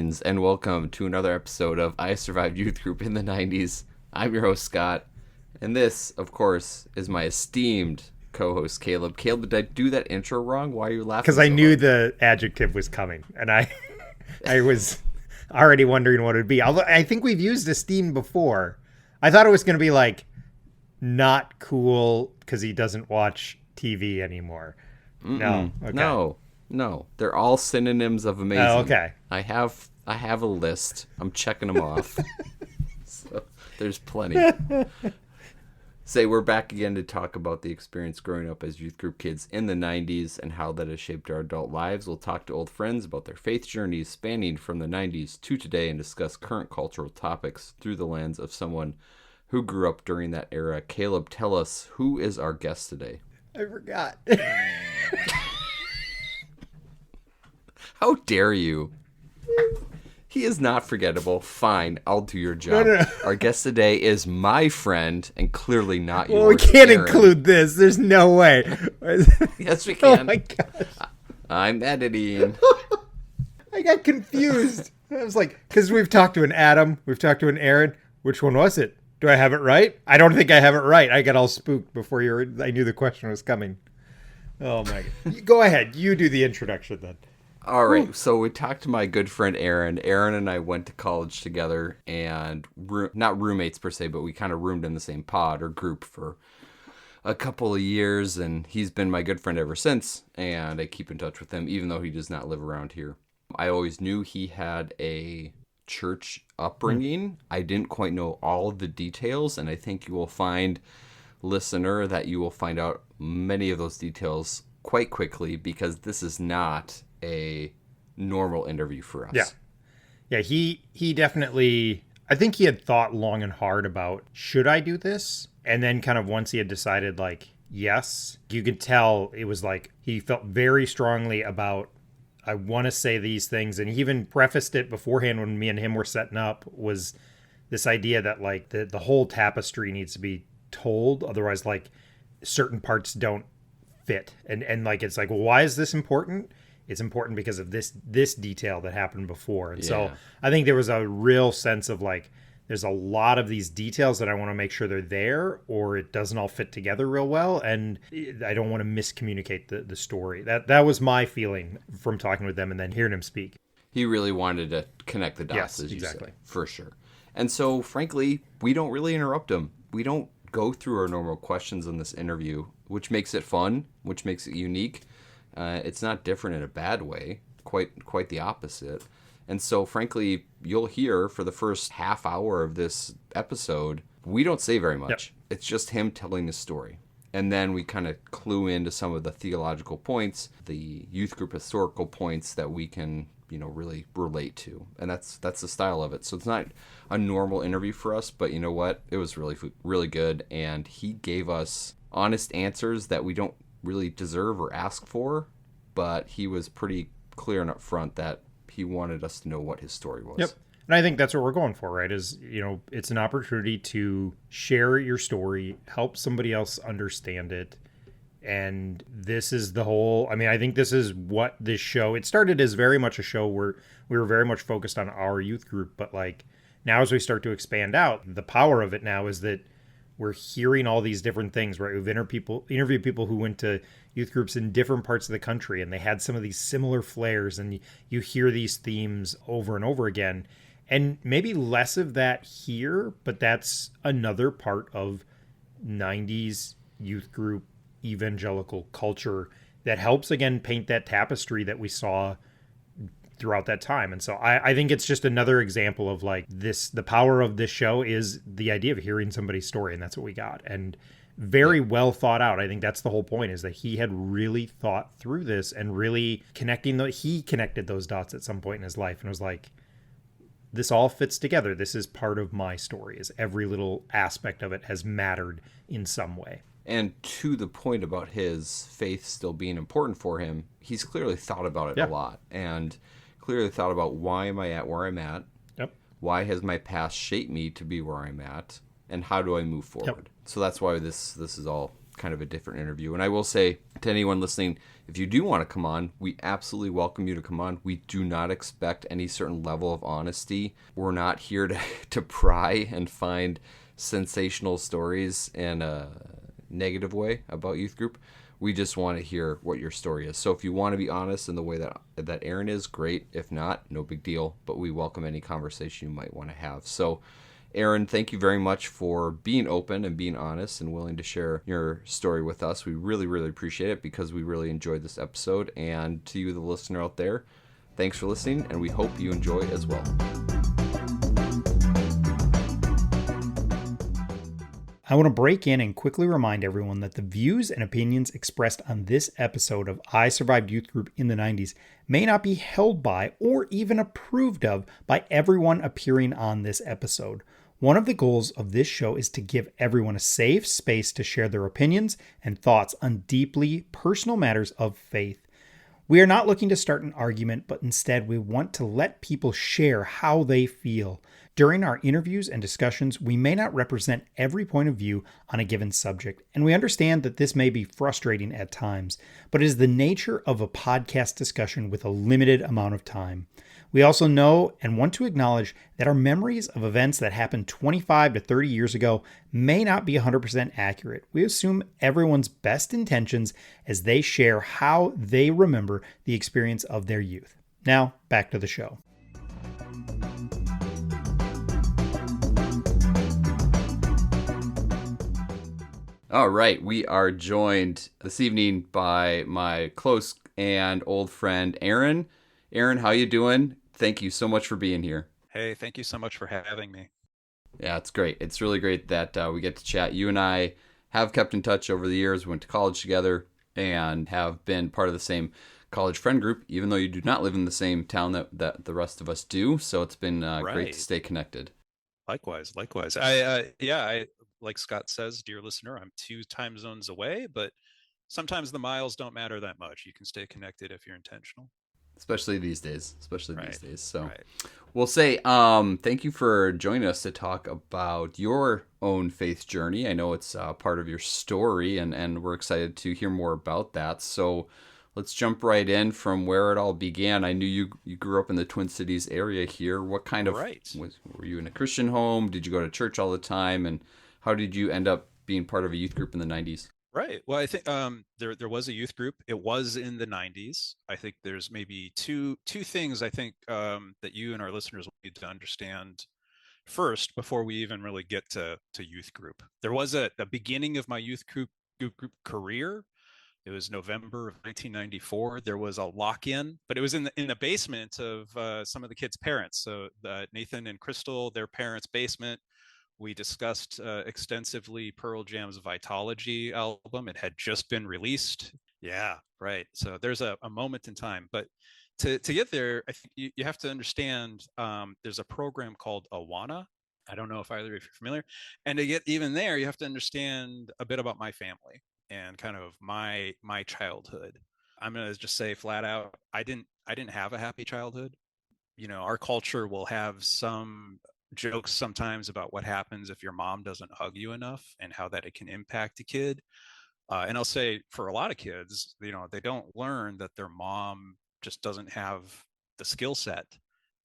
Greetings and welcome to another episode of I Survived Youth Group in the 90s. I'm your host, Scott, and this, of course, is my esteemed co-host, Caleb. Caleb, did I do that intro wrong? Why are you laughing? Because I knew the adjective was coming, and I was already wondering what it would be. Although I think we've used esteemed before. I thought it was going to be like not cool because he doesn't watch TV anymore. No, okay. No. They're all synonyms of amazing. Oh, okay. I have a list. I'm checking them off. So there's plenty. Say we're back again to talk about the experience growing up as youth group kids in the 90s and how that has shaped our adult lives. We'll talk to old friends about their faith journeys spanning from the 90s to today and discuss current cultural topics through the lens of someone who grew up during that era. Caleb, tell us, who is our guest today? I forgot. How dare you? He is not forgettable. Fine, I'll do your job. No. Our guest today is my friend and clearly not yours. Well, we can't Aaron. include this. There's no way. Yes, we can. Oh my gosh. I'm editing. I got confused. I was like, because we've talked to an Adam, we've talked to an Aaron. Which one was it? Do I have it right? I don't think I have it right. I got all spooked before I knew the question was coming. Oh my God. Go ahead. You do the introduction then. All right, so we talked to my good friend Aaron. Aaron and I went to college together and not roommates per se, but we kind of roomed in the same pod or group for a couple of years, and he's been my good friend ever since, and I keep in touch with him even though he does not live around here. I always knew he had a church upbringing. I didn't quite know all of the details, and I think you will find, listener, that you will find out many of those details quite quickly because this is not a normal interview for us. Yeah, he definitely, I think he had thought long and hard about, should I do this? And then kind of once he had decided, like, yes, you could tell it was like he felt very strongly about, I want to say these things. And he even prefaced it beforehand when me and him were setting up, was this idea that like the whole tapestry needs to be told. Otherwise, like, certain parts don't fit. And like, it's like, well, why is this important? It's important because of this detail that happened before. And so I think there was a real sense of like, there's a lot of these details that I want to make sure they're there or it doesn't all fit together real well. And I don't want to miscommunicate the story. That was my feeling from talking with them and then hearing him speak. He really wanted to connect the dots, Yes, as you exactly. say, for sure. And so, frankly, we don't really interrupt him. We don't go through our normal questions in this interview, which makes it fun, which makes it unique. It's not different in a bad way, quite the opposite. And so, frankly, you'll hear for the first half hour of this episode, we don't say very much. Yep. It's just him telling the story. And then we kind of clue into some of the theological points, the youth group historical points that we can, really relate to. And that's the style of it. So it's not a normal interview for us, but you know what? It was really good. And he gave us honest answers that we don't really deserve or ask for, but he was pretty clear and upfront that he wanted us to know what his story was. Yep. And I think that's what we're going for, right? Is, it's an opportunity to share your story, help somebody else understand it. And this is the whole, I think this is what this show, it started as very much a show where we were very much focused on our youth group, but like now as we start to expand out, the power of it now is that we're hearing all these different things, right? We've interviewed people who went to youth groups in different parts of the country, and they had some of these similar flares, and you hear these themes over and over again. And maybe less of that here, but that's another part of 90s youth group evangelical culture that helps, again, paint that tapestry that we saw throughout that time. And so I think it's just another example of like this, the power of this show is the idea of hearing somebody's story. And that's what we got. And very well thought out. I think that's the whole point, is that he had really thought through this and really he connected those dots at some point in his life and was like, this all fits together. This is part of my story, is every little aspect of it has mattered in some way. And to the point about his faith still being important for him, he's clearly thought about it a lot. And clearly thought about, why am I at where I'm at? Yep. Why has my past shaped me to be where I'm at? And how do I move forward? So that's why this is all kind of a different interview. And I will say to anyone listening, if you do want to come on, we absolutely welcome you to come on. We do not expect any certain level of honesty. We're not here to, to pry and find sensational stories in a negative way about youth group. We just want to hear what your story is. So if you want to be honest in the way that Aaron is, great. If not, no big deal. But we welcome any conversation you might want to have. So Aaron, thank you very much for being open and being honest and willing to share your story with us. We really, really appreciate it because we really enjoyed this episode. And to you, the listener out there, thanks for listening, and we hope you enjoy as well. I want to break in and quickly remind everyone that the views and opinions expressed on this episode of I Survived Youth Group in the 90s may not be held by or even approved of by everyone appearing on this episode. One of the goals of this show is to give everyone a safe space to share their opinions and thoughts on deeply personal matters of faith. We are not looking to start an argument, but instead we want to let people share how they feel. During our interviews and discussions, we may not represent every point of view on a given subject, and we understand that this may be frustrating at times, but it is the nature of a podcast discussion with a limited amount of time. We also know and want to acknowledge that our memories of events that happened 25 to 30 years ago may not be 100% accurate. We assume everyone's best intentions as they share how they remember the experience of their youth. Now, back to the show. All right, we are joined this evening by my close and old friend Aaron. Aaron, how you doing? Thank you so much for being here. Hey, thank you so much for having me. Yeah, it's great. It's really great that we get to chat. You and I have kept in touch over the years. We went to college together and have been part of the same college friend group, even though you do not live in the same town that the rest of us do. So it's been great to stay connected. Likewise. I like Scott says, dear listener, I'm 2 time zones away, but sometimes the miles don't matter that much. You can stay connected if you're intentional. Especially these days. So right. We'll say thank you for joining us to talk about your own faith journey. I know it's part of your story, and we're excited to hear more about that. So let's jump right in from where it all began. I knew you grew up in the Twin Cities area here. What kind of were you in a Christian home? Did you go to church all the time? And how did you end up being part of a youth group in the 90s? Right. Well, I think there was a youth group. It was in the 90s. I think there's maybe two things I think that you and our listeners need to understand first before we even really get to youth group. There was a beginning of my youth group career. It was November of 1994. There was a lock-in, but it was in the basement of some of the kids' parents. So Nathan and Crystal, their parents' basement. We discussed extensively Pearl Jam's Vitology album. It had just been released. Yeah, right. So there's a moment in time. But to get there, I think you have to understand there's a program called Awana. I don't know if either of you are familiar. And to get even there, you have to understand a bit about my family and kind of my childhood. I'm going to just say flat out, I didn't have a happy childhood. You know, our culture will have some jokes sometimes about what happens if your mom doesn't hug you enough and how that it can impact a kid. And I'll say for a lot of kids, you know, they don't learn that their mom just doesn't have the skill set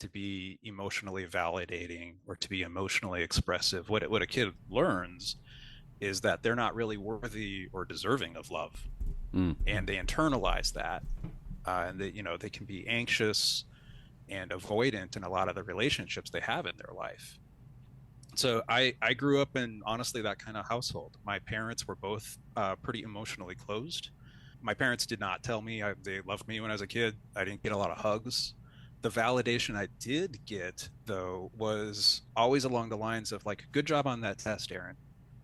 to be emotionally validating or to be emotionally expressive. What a kid learns is that they're not really worthy or deserving of love. And they internalize that. And they can be anxious and avoidant in a lot of the relationships they have in their life. So I grew up in, honestly, that kind of household. My parents were both pretty emotionally closed. My parents did not tell me they loved me when I was a kid. I didn't get a lot of hugs. The validation I did get, though, was always along the lines of like, good job on that test, Aaron.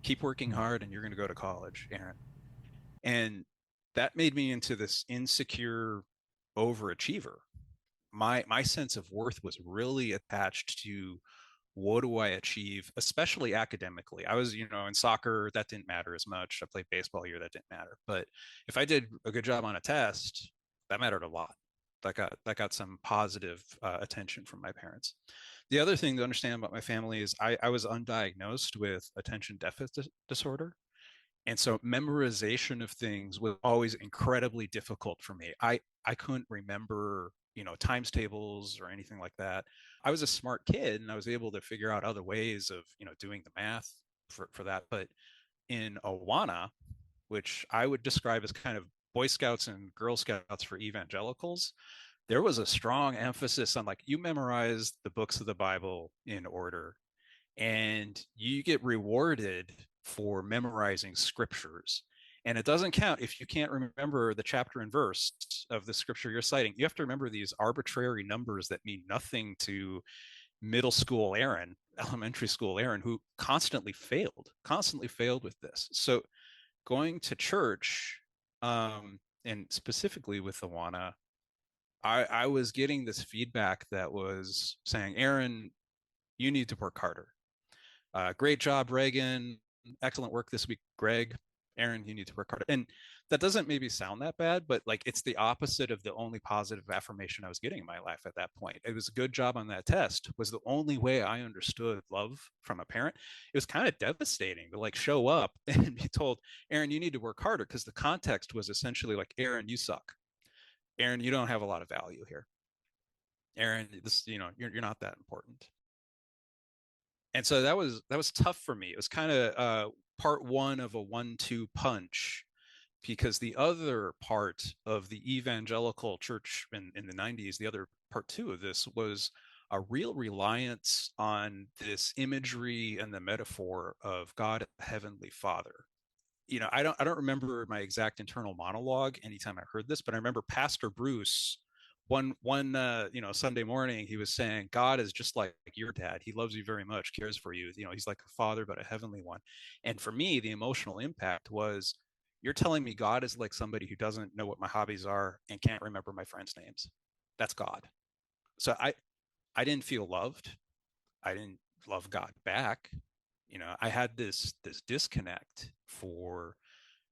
Keep working hard and you're going to go to college, Aaron. And that made me into this insecure overachiever. My sense of worth was really attached to what do I achieve, especially academically. I was, in soccer, that didn't matter as much. I played baseball here, that didn't matter. But if I did a good job on a test, that mattered a lot. That got some positive attention from my parents. The other thing to understand about my family is I was undiagnosed with attention deficit disorder. And so memorization of things was always incredibly difficult for me. I couldn't remember, times tables or anything like that. I was a smart kid and I was able to figure out other ways of, doing the math for that. But in Awana, which I would describe as kind of Boy Scouts and Girl Scouts for evangelicals, there was a strong emphasis on like you memorize the books of the Bible in order and you get rewarded for memorizing scriptures. And it doesn't count if you can't remember the chapter and verse of the scripture you're citing. You have to remember these arbitrary numbers that mean nothing to middle school Aaron, elementary school Aaron, who constantly failed with this. So going to church, and specifically with Awana, I was getting this feedback that was saying, Aaron, you need to work harder. Great job, Reagan. Excellent work this week, Greg. Aaron, you need to work harder. And that doesn't maybe sound that bad, but like it's the opposite of the only positive affirmation I was getting in my life at that point. It was a good job on that test was the only way I understood love from a parent. It was kind of devastating to like show up and be told, Aaron, you need to work harder, because the context was essentially like, Aaron, you suck. Aaron, you don't have a lot of value here. Aaron, this, you're not that important. And so that was tough for me. It was kind of part one of a 1-2 punch, because the other part of the evangelical church in the 90s, the other part two of this was a real reliance on this imagery and the metaphor of God, Heavenly Father. I don't remember my exact internal monologue anytime I heard this, but I remember Pastor Bruce one Sunday morning, he was saying, God is just like your dad. He loves you very much, cares for you. He's like a father, but a heavenly one. And for me, the emotional impact was, you're telling me God is like somebody who doesn't know what my hobbies are and can't remember my friends' names. That's God. So I didn't feel loved. I didn't love God back. I had this disconnect for,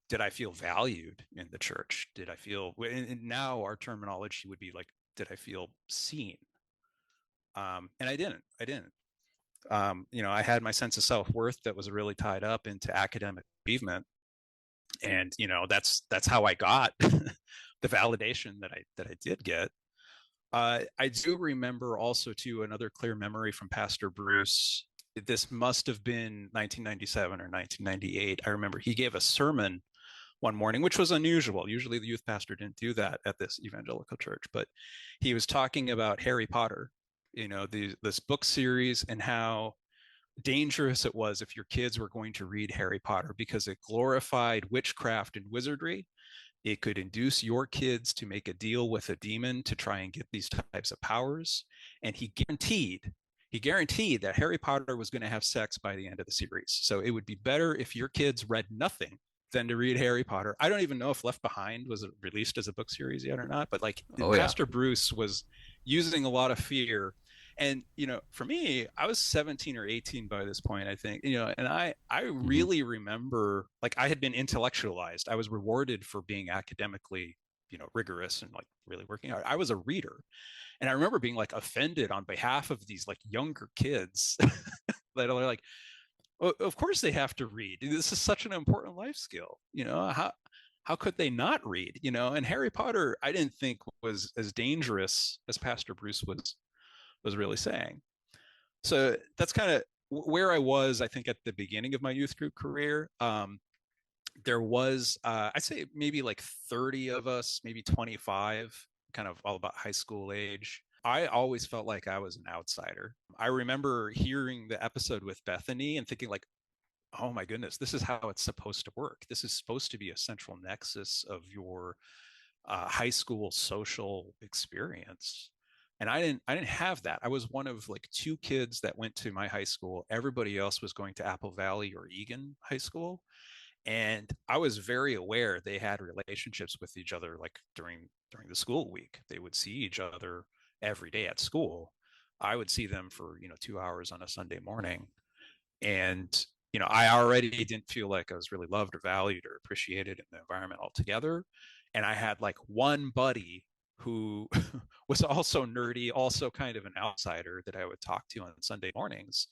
did I feel valued in the church? Did I feel, and now our terminology would be like, did I feel seen? And I didn't. I had my sense of self-worth that was really tied up into academic achievement. And, that's how I got the validation that I did get. I do remember also too, another clear memory from Pastor Bruce. This must have been 1997 or 1998. I remember he gave a sermon one morning, which was unusual. Usually the youth pastor didn't do that at this evangelical church, but he was talking about Harry Potter, this book series, and how dangerous it was if your kids were going to read Harry Potter, because it glorified witchcraft and wizardry. It could induce your kids to make a deal with a demon to try and get these types of powers. And he guaranteed that Harry Potter was going to have sex by the end of the series. So it would be better if your kids read nothing than to read Harry Potter. I don't even know if Left Behind was released as a book series yet or not, but like Oh yeah. Pastor Bruce was using a lot of fear. And for me, I was 17 or 18 by this point, I think. And I really remember, like, I had been intellectualized. I was rewarded for being academically rigorous and like really working hard. I was a reader, and I remember being like offended on behalf of these like younger kids that are like, well, of course they have to read. This is such an important life skill. How could they not read? And Harry Potter, I didn't think was as dangerous as Pastor Bruce was really saying. So that's kind of where I was, I think, at the beginning of my youth group career. There was, I'd say maybe like 30 of us, maybe 25, kind of all about high school age. I always felt like I was an outsider. I remember hearing the episode with Bethany and thinking like, oh my goodness, this is how it's supposed to work. This is supposed to be a central nexus of your high school social experience. And I didn't have that. I was one of like two kids that went to my high school. Everybody else was going to Apple Valley or Egan High School. And I was very aware they had relationships with each other, like during the school week. They would see each other every day at school. I would see them for 2 hours on a Sunday morning. And I already didn't feel like I was really loved or valued or appreciated in the environment altogether. And I had like one buddy who was also nerdy, also kind of an outsider, that I would talk to on Sunday mornings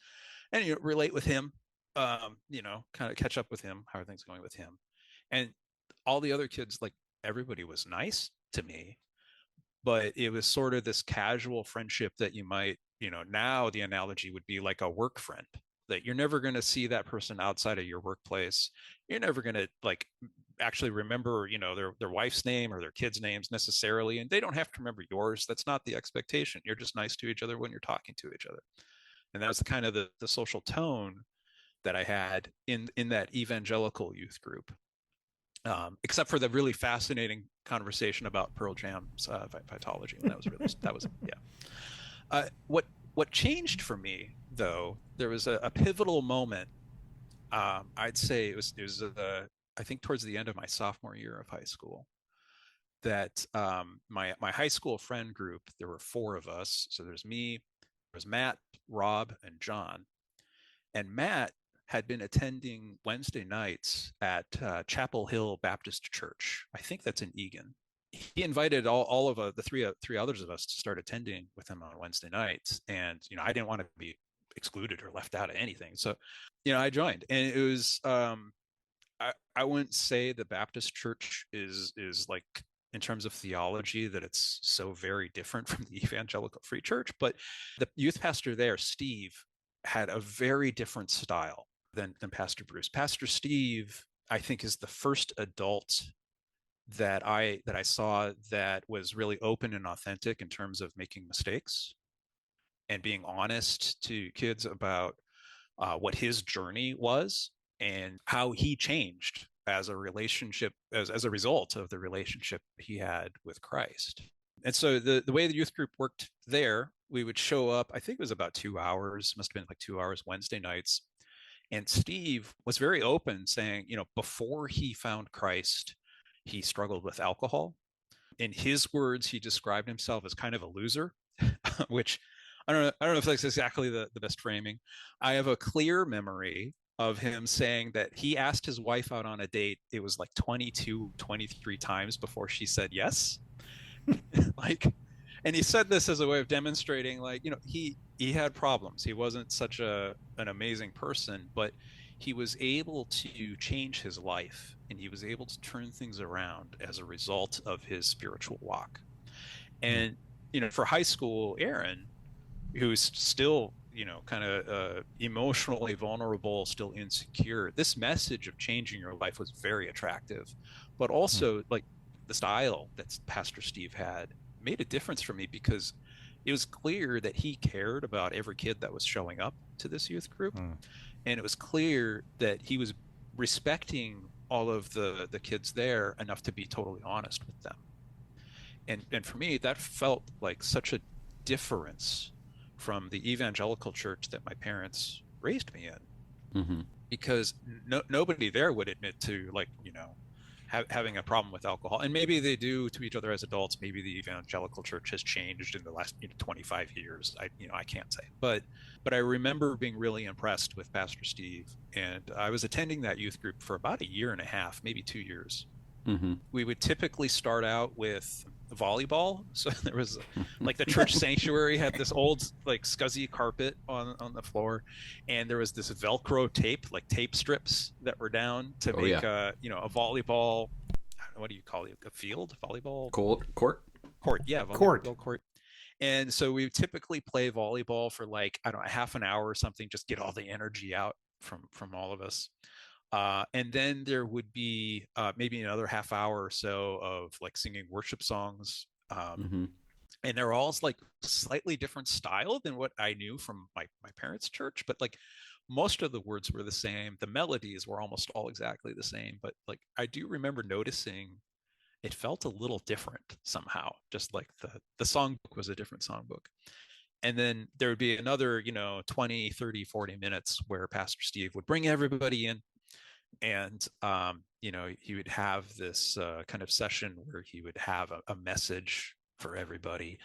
and relate with him. kind of catch up with him. How are things going with him? And all the other kids, like everybody was nice to me, but it was sort of this casual friendship that you might, now the analogy would be like a work friend, that you're never going to see that person outside of your workplace. You're never going to like actually remember, their wife's name or their kids' names necessarily, and they don't have to remember yours. That's not the expectation. You're just nice to each other when you're talking to each other. And that was kind of the social tone that I had in that evangelical youth group. Except for the really fascinating conversation about Pearl Jam's Vitology. And that was yeah. What changed for me though, there was a pivotal moment. I'd say it was I think towards the end of my sophomore year of high school, that my high school friend group, there were 4 of us. So there's me, there's Matt, Rob, and John. And Matt had been attending Wednesday nights at Chapel Hill Baptist Church. I think that's in Eagan. He invited all of the three others of us to start attending with him on Wednesday nights, and I didn't want to be excluded or left out of anything, so I joined. And it was I wouldn't say the Baptist Church is like, in terms of theology, that it's so very different from the Evangelical Free Church, but the youth pastor there, Steve, had a very different style than Pastor Bruce. Pastor Steve, I think, is the first adult that I saw that was really open and authentic in terms of making mistakes and being honest to kids about what his journey was and how he changed as a result of the relationship he had with Christ. And so the way the youth group worked there, we would show up, I think it was about 2 hours, must have been like 2 hours Wednesday nights. And Steve was very open, saying, before he found Christ, he struggled with alcohol. In his words, he described himself as kind of a loser, which I don't know if that's exactly the best framing. I have a clear memory of him saying that he asked his wife out on a date. It was like 22, 23 times before she said yes. Like, and he said this as a way of demonstrating, like, he had problems. He wasn't such an amazing person, but he was able to change his life, and he was able to turn things around as a result of his spiritual walk. And for high school Aaron, who's still kind of emotionally vulnerable, still insecure, this message of changing your life was very attractive. But also, like, the style that Pastor Steve had made a difference for me, because it was clear that he cared about every kid that was showing up to this youth group. And it was clear that he was respecting all of the kids there enough to be totally honest with them. And for me, that felt like such a difference from the evangelical church that my parents raised me in. Because nobody there would admit to, like, having a problem with alcohol. And maybe they do to each other as adults. Maybe the evangelical church has changed in the last 25 years. I can't say, but I remember being really impressed with Pastor Steve. And I was attending that youth group for about a year and a half, maybe 2 years. We would typically start out with volleyball. So there was, like, the church sanctuary had this old, like, scuzzy carpet on the floor, and there was this Velcro tape, like tape strips that were down to make a volleyball, what do you call it, a field volleyball court, yeah, volleyball court. And so we would typically play volleyball for, like, I don't know, half an hour or something, just get all the energy out from all of us. And then there would be maybe another half hour or so of, like, singing worship songs. And they're all, like, slightly different style than what I knew from my parents' church. But, like, most of the words were the same. The melodies were almost all exactly the same. But, like, I do remember noticing it felt a little different somehow, just like the songbook was a different songbook. And then there would be another, 20, 30, 40 minutes where Pastor Steve would bring everybody in. And, he would have this kind of session where he would have a message for everybody,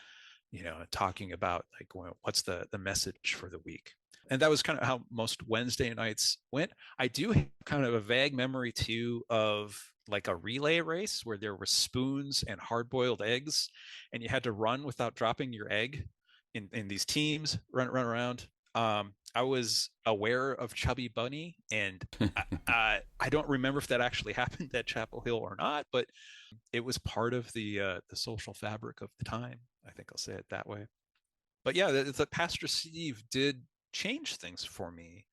talking about, like, well, what's the message for the week. And that was kind of how most Wednesday nights went. I do have kind of a vague memory too of, like, a relay race where there were spoons and hard-boiled eggs, and you had to run without dropping your egg in these teams, run around. I was aware of Chubby Bunny, and I don't remember if that actually happened at Chapel Hill or not, but it was part of the social fabric of the time. I think I'll say it that way. But yeah, the Pastor Steve did change things for me,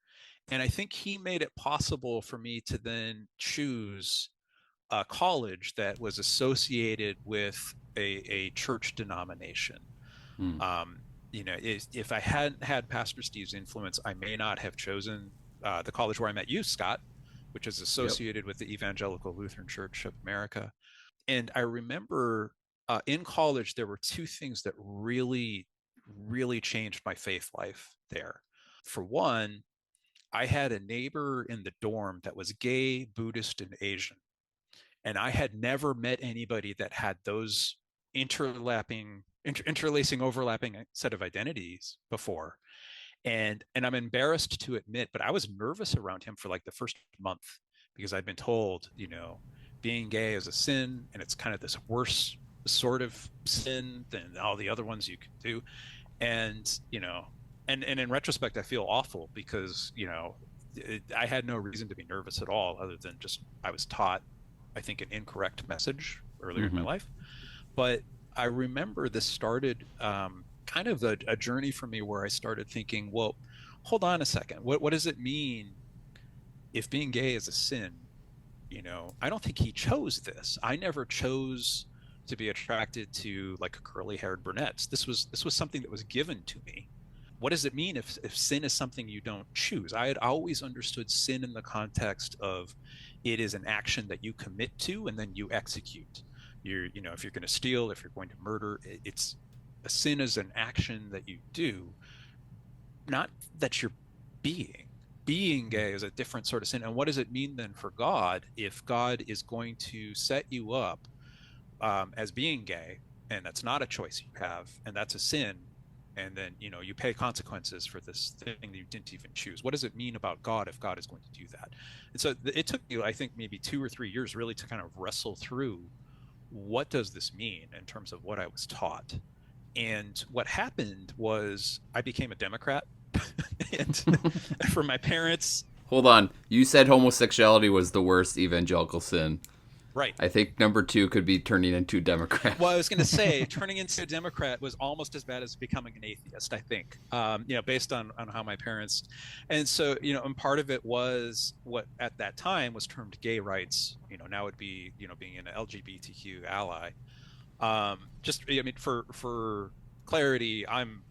and I think he made it possible for me to then choose a college that was associated with a church denomination. Hmm. Um, if I hadn't had Pastor Steve's influence, I may not have chosen the college where I met you, Scott, which is Yep. associated with the Evangelical Lutheran Church of America. And I remember in college, there were two things that really, really changed my faith life there. For one, I had a neighbor in the dorm that was gay, Buddhist, and Asian. And I had never met anybody that had those interlacing, overlapping set of identities before. And I'm embarrassed to admit, but I was nervous around him for like the first month because I'd been told, being gay is a sin, and it's kind of this worse sort of sin than all the other ones you can do. And and in retrospect, I feel awful because I had no reason to be nervous at all, other than just I was taught, I think, an incorrect message earlier in my Mm-hmm. life. But I remember this started kind of a journey for me where I started thinking, well, hold on a second. What does it mean if being gay is a sin? I don't think he chose this. I never chose to be attracted to like curly haired brunettes. This was something that was given to me. What does it mean if sin is something you don't choose? I had always understood sin in the context of it is an action that you commit to and then you execute. If you're going to steal, if you're going to murder, it's a sin is an action that you do, not that you're being. Being gay is a different sort of sin. And what does it mean then for God if God is going to set you up as being gay, and that's not a choice you have, and that's a sin, and then you pay consequences for this thing that you didn't even choose? What does it mean about God if God is going to do that? And so it took me, I think, maybe 2 or 3 years really to kind of wrestle through what does this mean in terms of what I was taught. And what happened was I became a Democrat. And for my parents, Hold on. You said homosexuality was the worst evangelical sin. right. I think number two could be turning into a Democrat. Well, I was going to say turning into a Democrat was almost as bad as becoming an atheist, I think, based on how my parents. And so, and part of it was what at that time was termed gay rights. Now would be, being an LGBTQ ally. Just, I mean, for clarity, I'm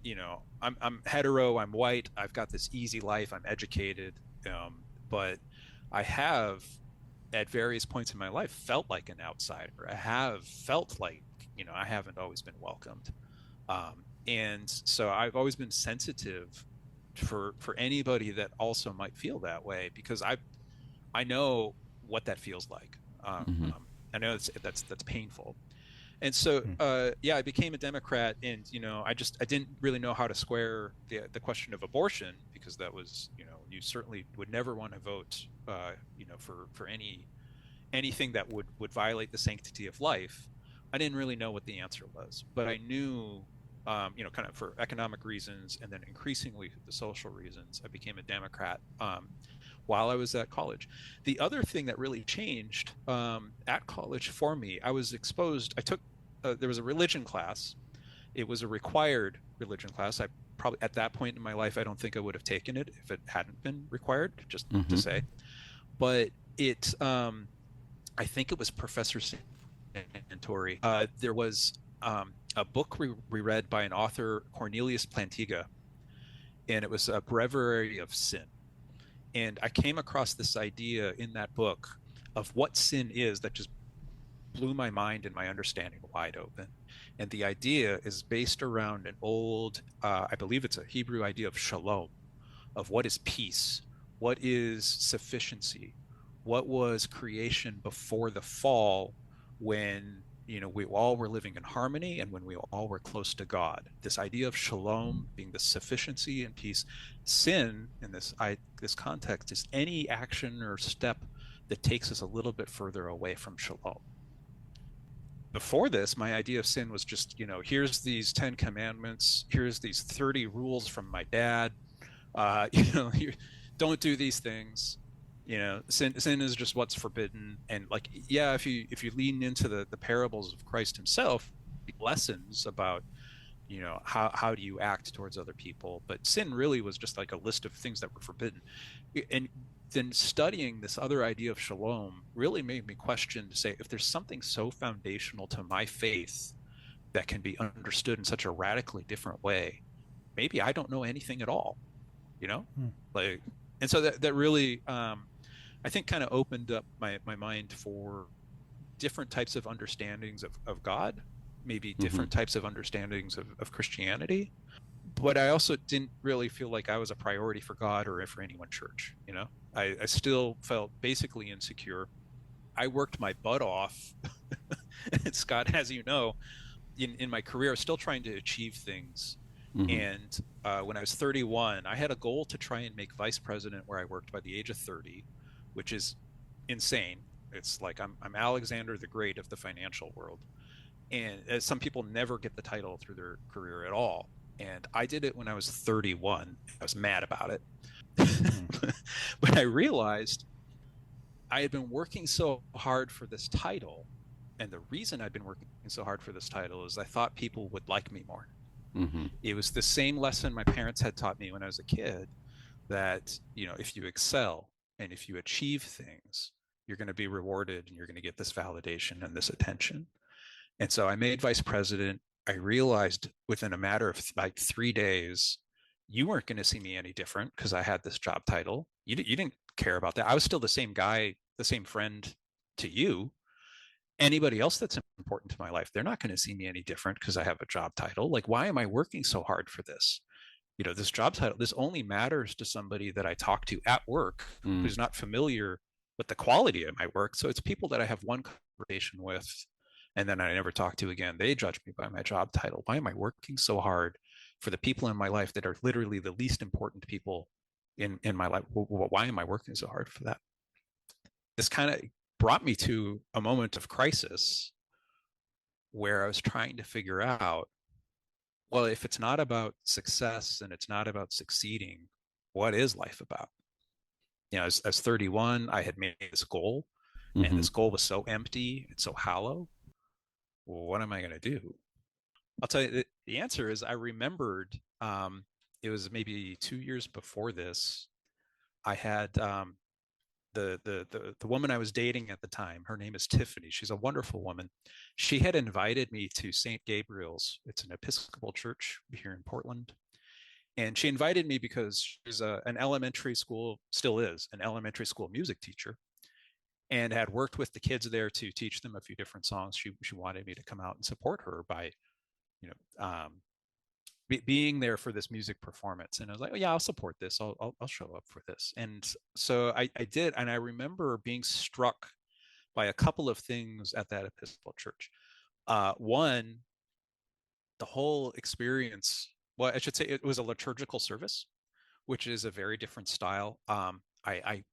hetero, I'm white, I've got this easy life, I'm educated, but I have at various points in my life felt like an outsider. I have felt like, I haven't always been welcomed. And so I've always been sensitive for anybody that also might feel that way, because I know what that feels like. Mm-hmm. I know that's painful. And so, yeah, I became a Democrat, and I didn't really know how to square the question of abortion, because that was, you certainly would never want to vote, for anything that would violate the sanctity of life. I didn't really know what the answer was, but I knew, kind of for economic reasons, and then increasingly the social reasons, I became a Democrat. While I was at college. The other thing that really changed at college for me, I was exposed. There was a religion class. It was a required religion class. I probably, at that point in my life, I don't think I would have taken it if it hadn't been required, just to Mm-hmm. say. But I think it was Professor Santori. There was a book we read by an author, Cornelius Plantiga, and it was a breviary of sin. And I came across this idea in that book of what sin is that just blew my mind and my understanding wide open. And the idea is based around an old, I believe it's a Hebrew idea of shalom, of what is peace, what is sufficiency, what was creation before the fall, when we all were living in harmony and when we all were close to God. This idea of shalom being the sufficiency and peace. Sin in this context is any action or step that takes us a little bit further away from shalom. Before this, my idea of sin was just, here's these 10 commandments, here's these 30 rules from my dad. You know, you don't do these things. You know, sin is just what's forbidden. And like, yeah, if you lean into the parables of Christ himself, lessons about, you know, how do you act towards other people, but sin really was just like a list of things that were forbidden. And then studying this other idea of shalom really made me question, to say, if there's something so foundational to my faith that can be understood in such a radically different way, maybe I don't know anything at all, you know? Hmm. Like, and so that really, I think, kind of opened up my mind for different types of understandings of God, maybe Mm-hmm. different types of understandings of Christianity. But I also didn't really feel like I was a priority for God or for any one church. You know, I still felt basically insecure. I worked my butt off, Scott, as you know, in my career, still trying to achieve things. Mm-hmm. And when I was 31, I had a goal to try and make vice president where I worked by the age of 30, which is insane. It's like I'm Alexander the Great of the financial world. And some people never get the title through their career at all. And I did it when I was 31. I was mad about it. Hmm. But I realized I had been working so hard for this title. And the reason I'd been working so hard for this title is I thought people would like me more. Mm-hmm. It was the same lesson my parents had taught me when I was a kid, that, you know, if you excel and if you achieve things, you're going to be rewarded and you're going to get this validation and this attention. And so I made vice president. I realized within a matter of like 3 days, you weren't going to see me any different because I had this job title. You didn't care about that. I was still the same guy, the same friend to you. Anybody else that's important to my life, they're not going to see me any different because I have a job title. Like, why am I working so hard for this? You know, this job title, this only matters to somebody that I talk to at work Mm. who's not familiar with the quality of my work. So it's people that I have one conversation with and then I never talk to again. They judge me by my job title. Why am I working so hard for the people in my life that are literally the least important people in my life? Why am I working so hard for that? This kind of brought me to a moment of crisis where I was trying to figure out, well, if it's not about success and it's not about succeeding, what is life about? You know, as 31, I had made this goal, and Mm-hmm. this goal was so empty and so hollow. Well, what am I going to do? I'll tell you, the answer is I remembered, it was maybe 2 years before this. I had the woman I was dating at the time. Her name is Tiffany. She's a wonderful woman. She had invited me to St. Gabriel's. It's an Episcopal church here in Portland. And she invited me because she's an elementary school, still is an elementary school music teacher, and had worked with the kids there to teach them a few different songs. She wanted me to come out and support her by, you know, being there for this music performance. And I was like, oh yeah, I'll support this. I'll show up for this. And so I did. And I remember being struck by a couple of things at that Episcopal church. One, the whole experience, well, I should say it was a liturgical service, which is a very different style. I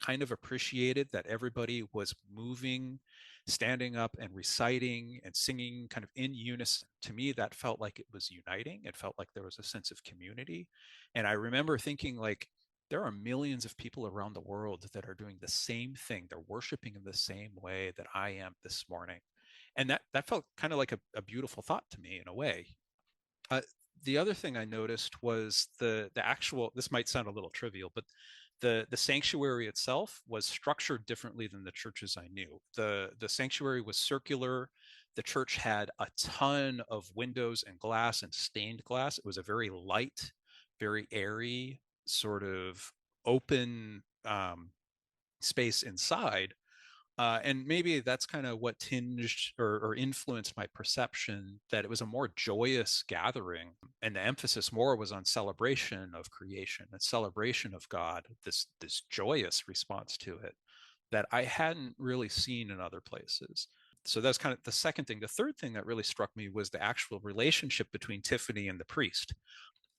kind of appreciated that everybody was moving, standing up and reciting and singing kind of in unison. To me, that felt like it was uniting. It felt like there was a sense of community. And I remember thinking, like, there are millions of people around the world that are doing the same thing. They're worshiping in the same way that I am this morning. And that felt kind of like a beautiful thought to me in a way. Uh, the other thing I noticed was the actual. This might sound a little trivial, but the sanctuary itself was structured differently than the churches I knew. The sanctuary was circular. The church had a ton of windows and glass and stained glass. It was a very light, very airy, sort of open space inside. And maybe that's kind of what tinged or influenced my perception that it was a more joyous gathering, and the emphasis more was on celebration of creation and celebration of God. This joyous response to it that I hadn't really seen in other places. So that's kind of the second thing. The third thing that really struck me was the actual relationship between Tiffany and the priest.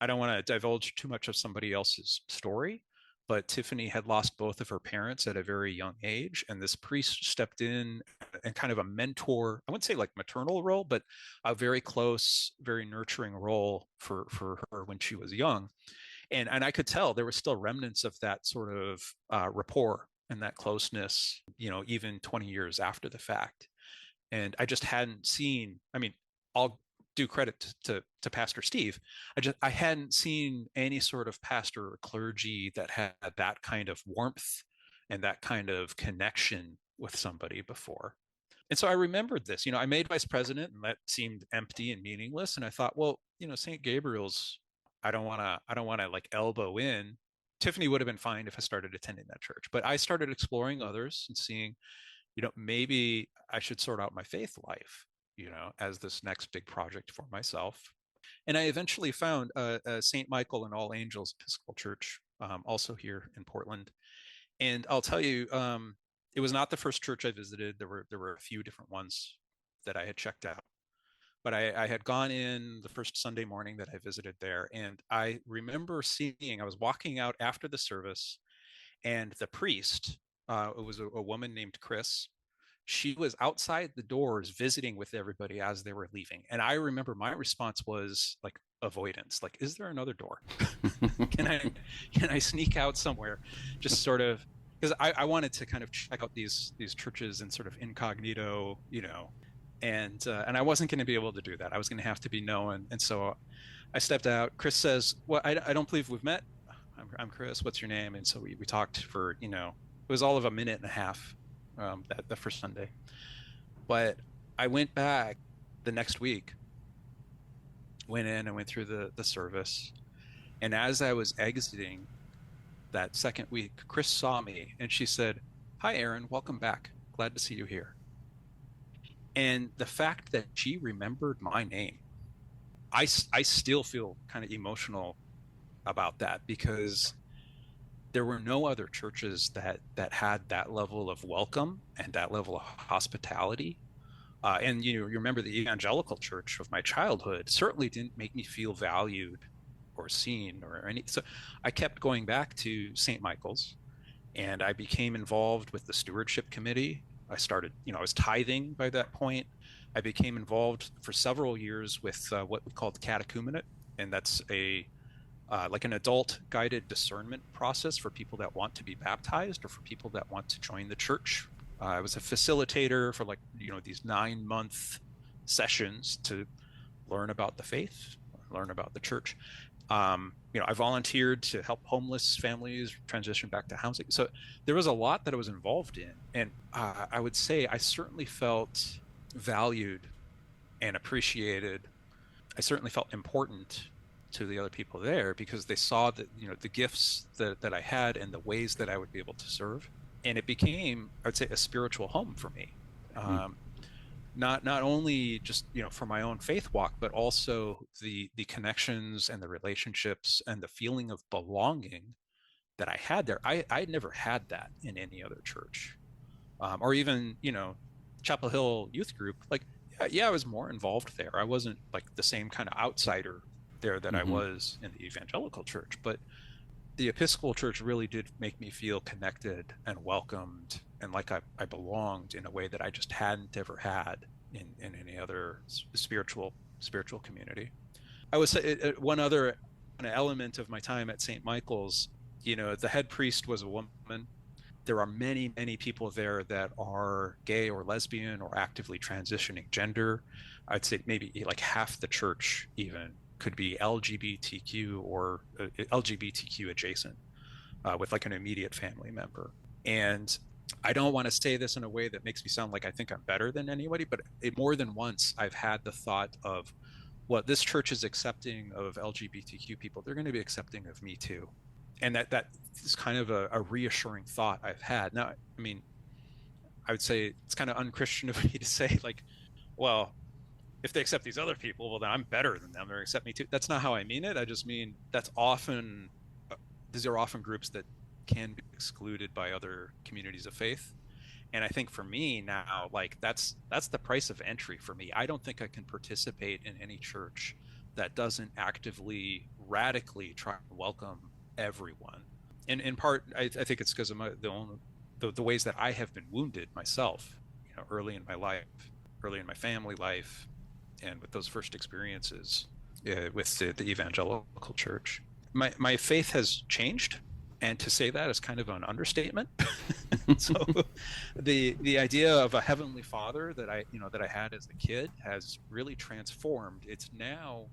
I don't want to divulge too much of somebody else's story, but Tiffany had lost both of her parents at a very young age, and this priest stepped in and kind of a mentor, I wouldn't say like maternal role, but a very close, very nurturing role for her when she was young. And I could tell there were still remnants of that sort of rapport and that closeness, even 20 years after the fact. And I just hadn't seen, I mean, I'll do credit to Pastor Steve. I hadn't seen any sort of pastor or clergy that had that kind of warmth and that kind of connection with somebody before. And so I remembered this. I made vice president, and that seemed empty and meaningless. And I thought, well, St. Gabriel's, I don't want to like elbow in. Tiffany would have been fine if I started attending that church, but I started exploring others and seeing, maybe I should sort out my faith life, as this next big project for myself. And I eventually found St. Michael and All Angels Episcopal Church, also here in Portland. And I'll tell you, it was not the first church I visited. There were a few different ones that I had checked out, but I had gone in the first Sunday morning that I visited there, and I remember seeing. I was walking out after the service, and the priest, it was a woman named Chris. She was outside the doors visiting with everybody as they were leaving, and I remember my response was like avoidance. Like, is there another door? can I sneak out somewhere? Just sort of, because I wanted to kind of check out these churches in sort of incognito, and I wasn't going to be able to do that. I was going to have to be known, and so I stepped out. Chris says, "Well, I don't believe we've met. I'm Chris. What's your name?" And so we talked for, it was all of a minute and a half, that the first Sunday. But I went back the next week, went in and went through the service, and as I was exiting that second week, Chris saw me and she said, "Hi, Aaron, welcome back. Glad to see you here." And the fact that she remembered my name, I still feel kind of emotional about that, because there were no other churches that had that level of welcome and that level of hospitality. And you remember the evangelical church of my childhood certainly didn't make me feel valued or seen or any. So I kept going back to St. Michael's, and I became involved with the stewardship committee. I started, I was tithing by that point. I became involved for several years with what we called catechumenate, and that's like an adult guided discernment process for people that want to be baptized or for people that want to join the church. I was a facilitator for these 9-month sessions to learn about the faith, learn about the church. I volunteered to help homeless families transition back to housing. So there was a lot that I was involved in. And I would say I certainly felt valued and appreciated. I certainly felt important to the other people there, because they saw that, the gifts that I had and the ways that I would be able to serve. And it became, I would say, a spiritual home for me. Not only just, for my own faith walk, but also the connections and the relationships and the feeling of belonging that I had there. I'd never had that in any other church, or even, Chapel Hill Youth Group. Like, yeah, I was more involved there. I wasn't like the same kind of outsider there that I was in the evangelical church, but the Episcopal Church really did make me feel connected and welcomed, and like I belonged in a way that I just hadn't ever had in any other spiritual community. I would say one other element of my time at St. Michael's, the head priest was a woman. There are many, many people there that are gay or lesbian or actively transitioning gender. I'd say maybe like half the church even could be LGBTQ or LGBTQ adjacent, with like an immediate family member. And I don't want to say this in a way that makes me sound like I think I'm better than anybody, but more than once I've had the thought of, what this church is accepting of LGBTQ people, they're going to be accepting of me too. And that is kind of a reassuring thought I've had. Now, I mean, I would say it's kind of unchristian of me to say, like, well, if they accept these other people, well, then I'm better than them. They're accept me too. That's not how I mean it. I just mean these are often groups that can be excluded by other communities of faith. And I think for me now, like that's the price of entry for me. I don't think I can participate in any church that doesn't actively, radically try to welcome everyone. And in part, I think it's because of the ways that I have been wounded myself, early in my life, early in my family life, and with those first experiences with the evangelical church. my faith has changed, and to say that is kind of an understatement. So the idea of a heavenly father that I had as a kid has really transformed. It's now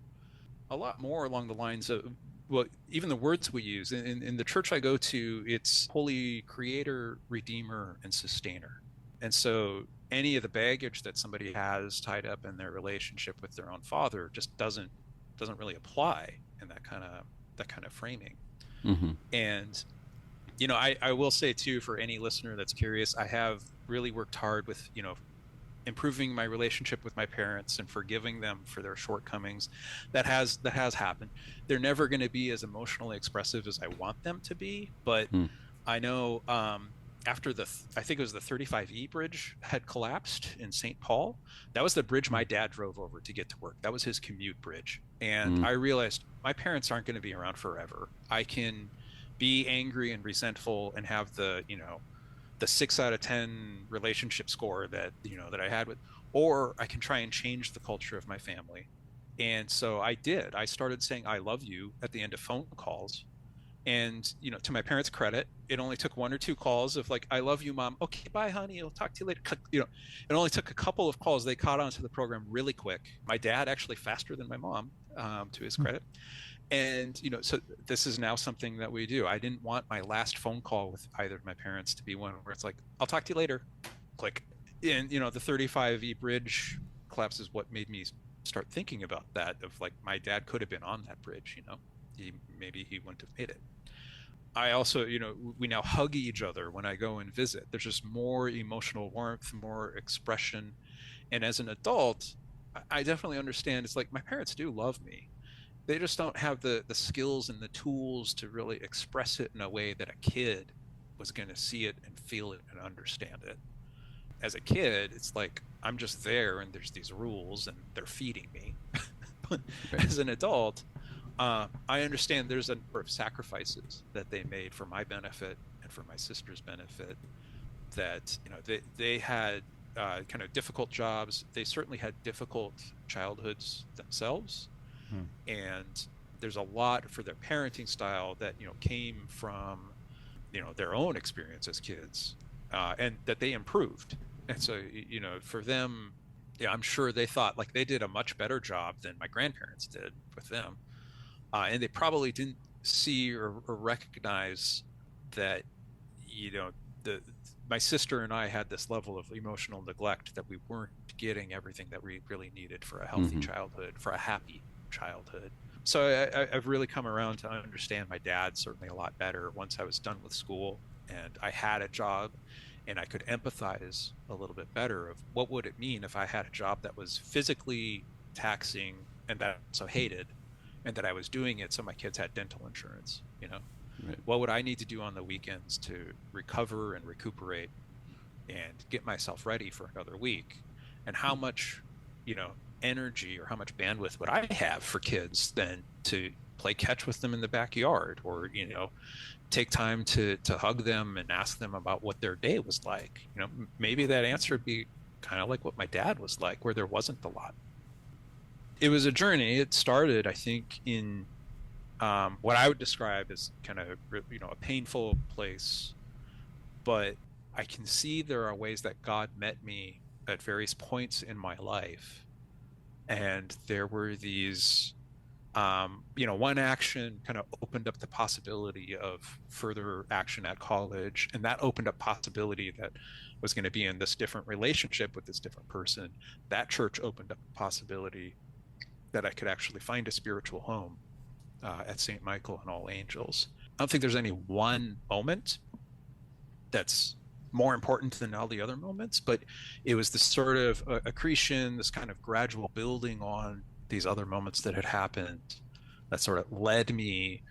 a lot more along the lines of, well, even the words we use in the church I go to, it's holy creator, redeemer, and sustainer. And so any of the baggage that somebody has tied up in their relationship with their own father just doesn't really apply in that kind of framing. Mm-hmm. And I will say too, for any listener that's curious, I have really worked hard with improving my relationship with my parents and forgiving them for their shortcomings. That has happened. They're never going to be as emotionally expressive as I want them to be, but I know after I think it was the 35E bridge had collapsed in St. Paul. That was the bridge my dad drove over to get to work. That was his commute bridge. And I realized my parents aren't going to be around forever. I can be angry and resentful and have the 6 out of 10 relationship score that I had with, or I can try and change the culture of my family. And so I did. I started saying I love you at the end of phone calls. And to my parents' credit, it only took 1 or 2 calls of like, I love you, Mom. Okay, bye, honey. I'll talk to you later. It only took a couple of calls. They caught on to the program really quick. My dad actually faster than my mom, to his credit. And so this is now something that we do. I didn't want my last phone call with either of my parents to be one where it's like, I'll talk to you later, click. And the 35E bridge collapse is what made me start thinking about that, of like, my dad could have been on that bridge. Maybe he wouldn't have made it. I also, we now hug each other when I go and visit. There's just more emotional warmth, more expression. And as an adult, I definitely understand. It's like, my parents do love me. They just don't have the skills and the tools to really express it in a way that a kid was going to see it and feel it and understand it. As a kid, it's like, I'm just there and there's these rules and they're feeding me. But as an adult, I understand there's a number of sacrifices that they made for my benefit and for my sister's benefit, that they had kind of difficult jobs. They certainly had difficult childhoods themselves. And there's a lot for their parenting style that came from their own experience as kids, and that they improved. And so for them, I'm sure they thought like they did a much better job than my grandparents did with them, and they probably didn't see or recognize that my sister and I had this level of emotional neglect, that we weren't getting everything that we really needed for a healthy childhood, for a happy childhood. So I've really come around to understand my dad certainly a lot better once I was done with school and I had a job, and I could empathize a little bit better of what would it mean if I had a job that was physically taxing and that I also hated, and that I was doing it so my kids had dental insurance. Right. What would I need to do on the weekends to recover and recuperate and get myself ready for another week? And how much energy or how much bandwidth would I have for kids then to play catch with them in the backyard, or take time to hug them and ask them about what their day was like? Maybe that answer would be kind of like what my dad was like, where there wasn't a lot. It was a journey. It started, I think, in what I would describe as kind of a painful place, but I can see there are ways that God met me at various points in my life. And there were these, one action kind of opened up the possibility of further action at college. And that opened up possibility that was going to be in this different relationship with this different person. That church opened up a possibility that I could actually find a spiritual home at St. Michael and All Angels. I don't think there's any one moment that's more important than all the other moments, but it was this sort of accretion, this kind of gradual building on these other moments that had happened, that sort of led me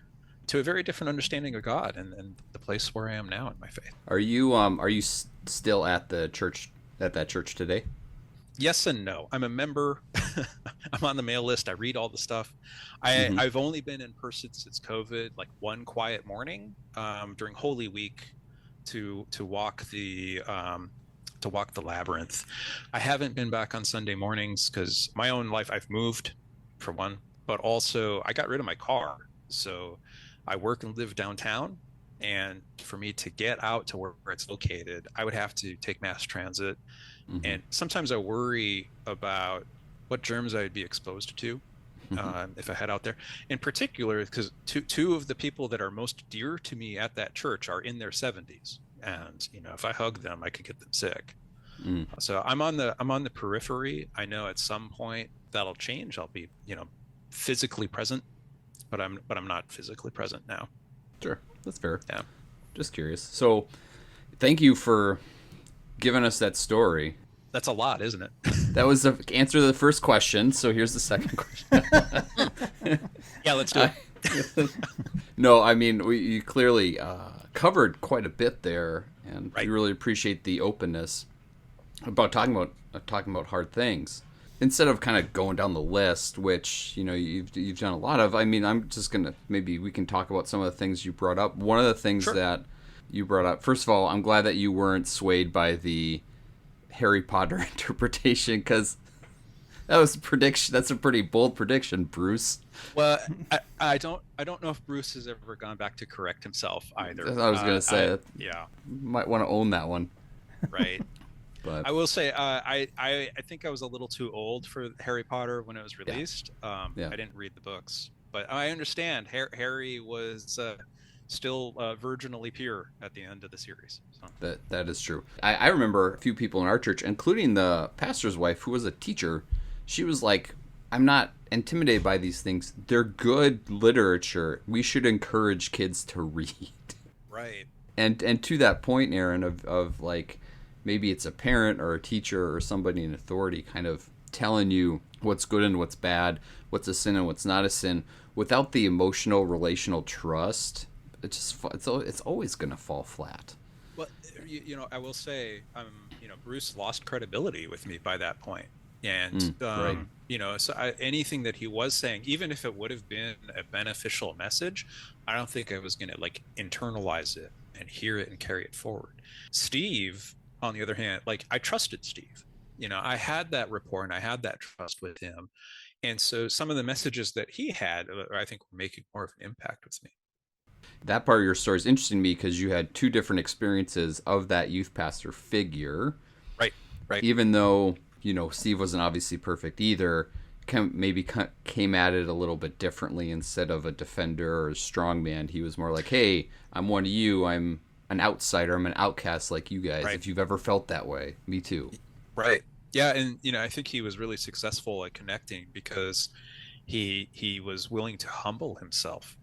to a very different understanding of God and the place where I am now in my faith. Are you still at that church today? Yes and no. I'm a member. I'm on the mail list. I read all the stuff. I've only been in person since COVID, like one quiet morning during Holy Week to walk the labyrinth. I haven't been back on Sunday mornings because my own life, I've moved for one, but also I got rid of my car. So I work and live downtown. And for me to get out to where it's located, I would have to take mass transit. Hmm. And sometimes I worry about what germs I'd be exposed to if I head out there. In particular, because two of the people that are most dear to me at that church are in their 70s, and if I hug them, I could get them sick. Mm. So I'm on the periphery. I know at some point that'll change. I'll be physically present, but I'm not physically present now. Sure, that's fair. Yeah, Just curious. So, thank you for giving us that story. that's a lot, isn't it? That was the answer to the first question. So here's the second question. Yeah, let's do it. No, I mean you clearly covered quite a bit there, and Right. we really appreciate the openness about talking about hard things instead of kind of going down the list, which you've done a lot of. I mean, I'm just gonna maybe we can talk about some of the things you brought up. One of the things Sure. that you brought up, first of all, I'm glad that you weren't swayed by the Harry Potter interpretation because that was a prediction. That's a pretty bold prediction, Bruce. Well, I don't know if Bruce has ever gone back to correct himself either. I was gonna say that Yeah, might want to own that one, right. but I will say, I think I was a little too old for Harry Potter when it was Yeah. released. Yeah. I didn't read the books, but I understand Harry was still virginally pure at the end of the series. So. that is true. I remember a few people in our church, including the pastor's wife, who was a teacher. She was like, "I'm not intimidated by these things. They're good literature. We should encourage kids to read." Right. And to that point, Aaron, of like maybe it's a parent or a teacher or somebody in authority kind of telling you what's good and what's bad, what's a sin and what's not a sin, without the emotional relational trust, it's always going to fall flat. Well, I will say, Bruce lost credibility with me by that point. And, Right. So anything that he was saying, even if it would have been a beneficial message, I don't think I was going to like internalize it and hear it and carry it forward. Steve, on the other hand, like I trusted Steve. I had that rapport and I had that trust with him. And so some of the messages that he had, I think were making more of an impact with me. That part of your story is interesting to me because you had two different experiences of that youth pastor figure. Right. Right. Even though, Steve wasn't obviously perfect either, maybe came at it a little bit differently. Instead of a defender or a strongman, he was more like, hey, I'm one of you. I'm an outsider. I'm an outcast like you guys. Right. If you've ever felt that way, me too. Right. Yeah, and I think he was really successful at connecting because he was willing to humble himself,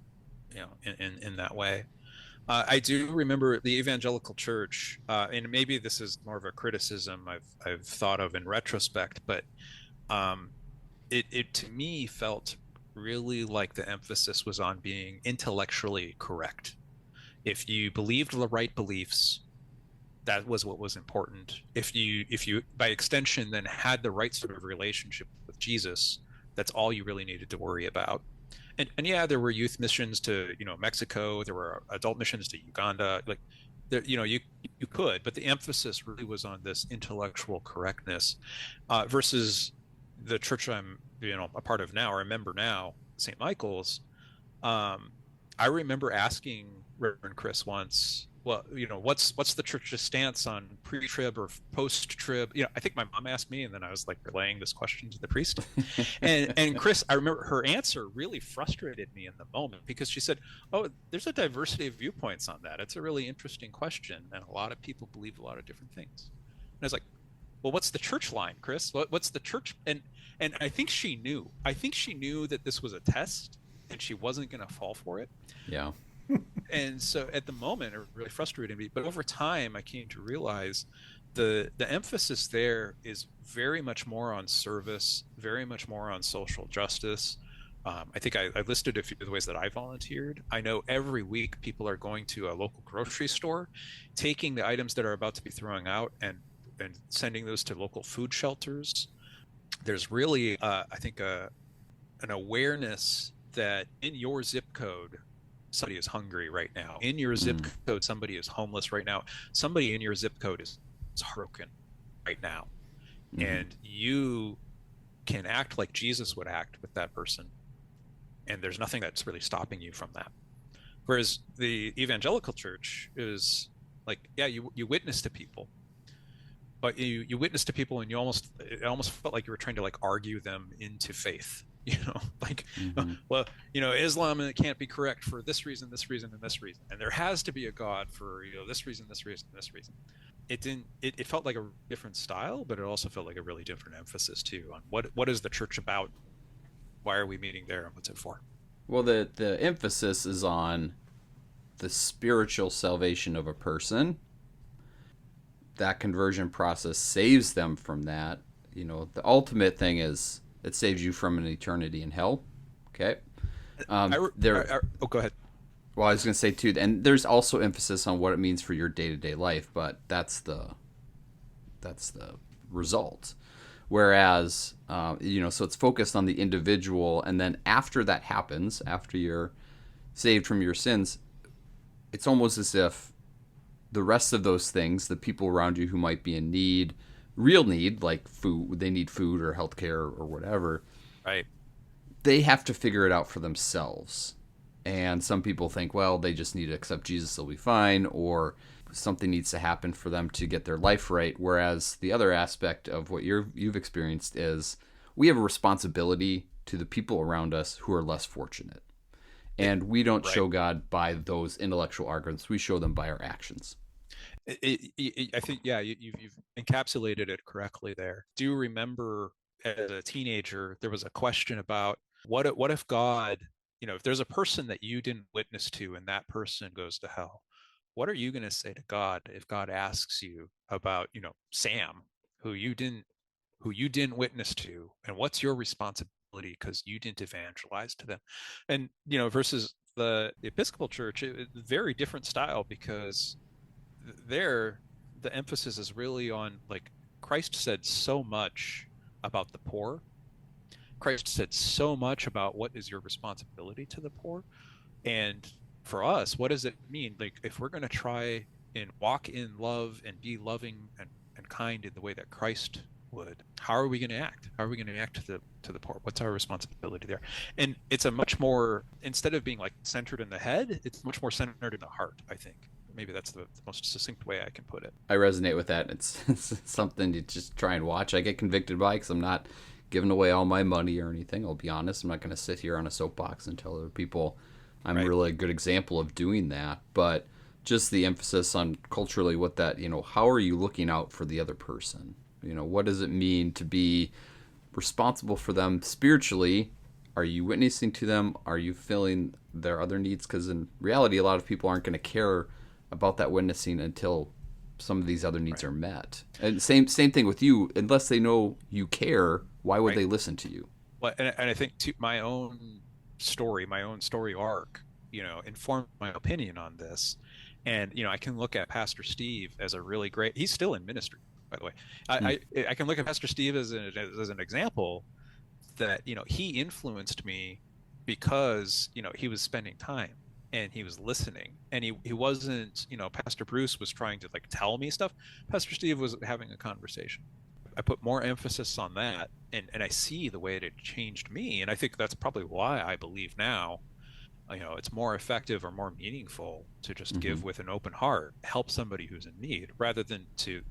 in that way. I do remember the evangelical church, and maybe this is more of a criticism I've thought of in retrospect, but it to me felt really like the emphasis was on being intellectually correct. If you believed the right beliefs, that was what was important. If you by extension then had the right sort of relationship with Jesus, that's all you really needed to worry about. And yeah, there were youth missions to Mexico, there were adult missions to Uganda, like there, you could, but the emphasis really was on this intellectual correctness, versus the church I'm a part of now or a member now, St. Michael's. I remember asking Reverend Chris once, well, what's the church's stance on pre-trib or post-trib? I think my mom asked me, and then I was like relaying this question to the priest. And Chris, I remember her answer really frustrated me in the moment because she said, "Oh, there's a diversity of viewpoints on that. It's a really interesting question, and a lot of people believe a lot of different things." And I was like, "Well, what's the church line, Chris? What's the church?" And I think she knew. I think she knew that this was a test, and she wasn't going to fall for it. Yeah. And so at the moment it really frustrated me, but over time I came to realize the emphasis there is very much more on service, very much more on social justice. I think I listed a few of the ways that I volunteered. I know every week people are going to a local grocery store, taking the items that are about to be thrown out and sending those to local food shelters. There's really I think an awareness that in your zip code somebody is hungry right now. In your zip code, somebody is homeless right now. Somebody in your zip code is heartbroken right now. And you can act like Jesus would act with that person. and there's nothing that's really stopping you from that. Whereas the evangelical church is like, yeah, you witness to people, but you witness to people, and it almost felt like you were trying to like argue them into faith. Like, well, Islam can't be correct for this reason, this reason, and this reason, and there has to be a God for this reason, this reason, this reason. It didn't. It felt like a different style, but it also felt like a really different emphasis too on what is the church about, why are we meeting there, and what's it for. Well, the emphasis is on the spiritual salvation of a person. That conversion process saves them from that. The ultimate thing is it saves you from an eternity in hell. Okay. Oh, go ahead. Well, I was going to say too, and there's also emphasis on what it means for your day-to-day life, but that's the result. Whereas, so it's focused on the individual, and then after that happens, after you're saved from your sins, it's almost as if the rest of those things, the people around you who might be in need, real need, like food, they need food or healthcare or whatever, right? They have to figure it out for themselves. And some people think, well, they just need to accept Jesus, they'll be fine, or something needs to happen for them to get their life right. Whereas the other aspect of what you've experienced is we have a responsibility to the people around us who are less fortunate. And we don't show God by those intellectual arguments. We show them by our actions. I think, yeah, you've encapsulated it correctly there. Do you remember as a teenager, there was a question about what if God, if there's a person that you didn't witness to and that person goes to hell, what are you going to say to God if God asks you about, Sam, who you didn't witness to, and what's your responsibility because you didn't evangelize to them? And versus the Episcopal Church, very different style, because there the emphasis is really on, like, Christ said so much about the poor. Christ said so much about what is your responsibility to the poor. And for us, what does it mean? Like, if we're going to try and walk in love and be loving and kind in the way that Christ would, how are we going to act? How are we going to act to the poor? What's our responsibility there? And it's a much more, instead of being like centered in the head, it's much more centered in the heart, I think. Maybe that's the most succinct way I can put it. I resonate with that. It's something to just try and watch. I get convicted by because I'm not giving away all my money or anything. I'll be honest. I'm not going to sit here on a soapbox and tell other people I'm really a good example of doing that. But just the emphasis on culturally what that, how are you looking out for the other person? What does it mean to be responsible for them spiritually? Are you witnessing to them? Are you filling their other needs? Because in reality, a lot of people aren't going to care about that witnessing until some of these other needs are met. And same thing with you. Unless they know you care, why would they listen to you? Well, and I think my own story arc, informed my opinion on this. And I can look at Pastor Steve as a really great. He's still in ministry, by the way. I can look at Pastor Steve as an example that he influenced me because he was spending time and he was listening, and he wasn't, Pastor Bruce was trying to like tell me stuff. Pastor Steve was having a conversation. I put more emphasis on that, and I see the way it had changed me, and I think that's probably why I believe now, it's more effective or more meaningful to just give with an open heart, help somebody who's in need, rather than to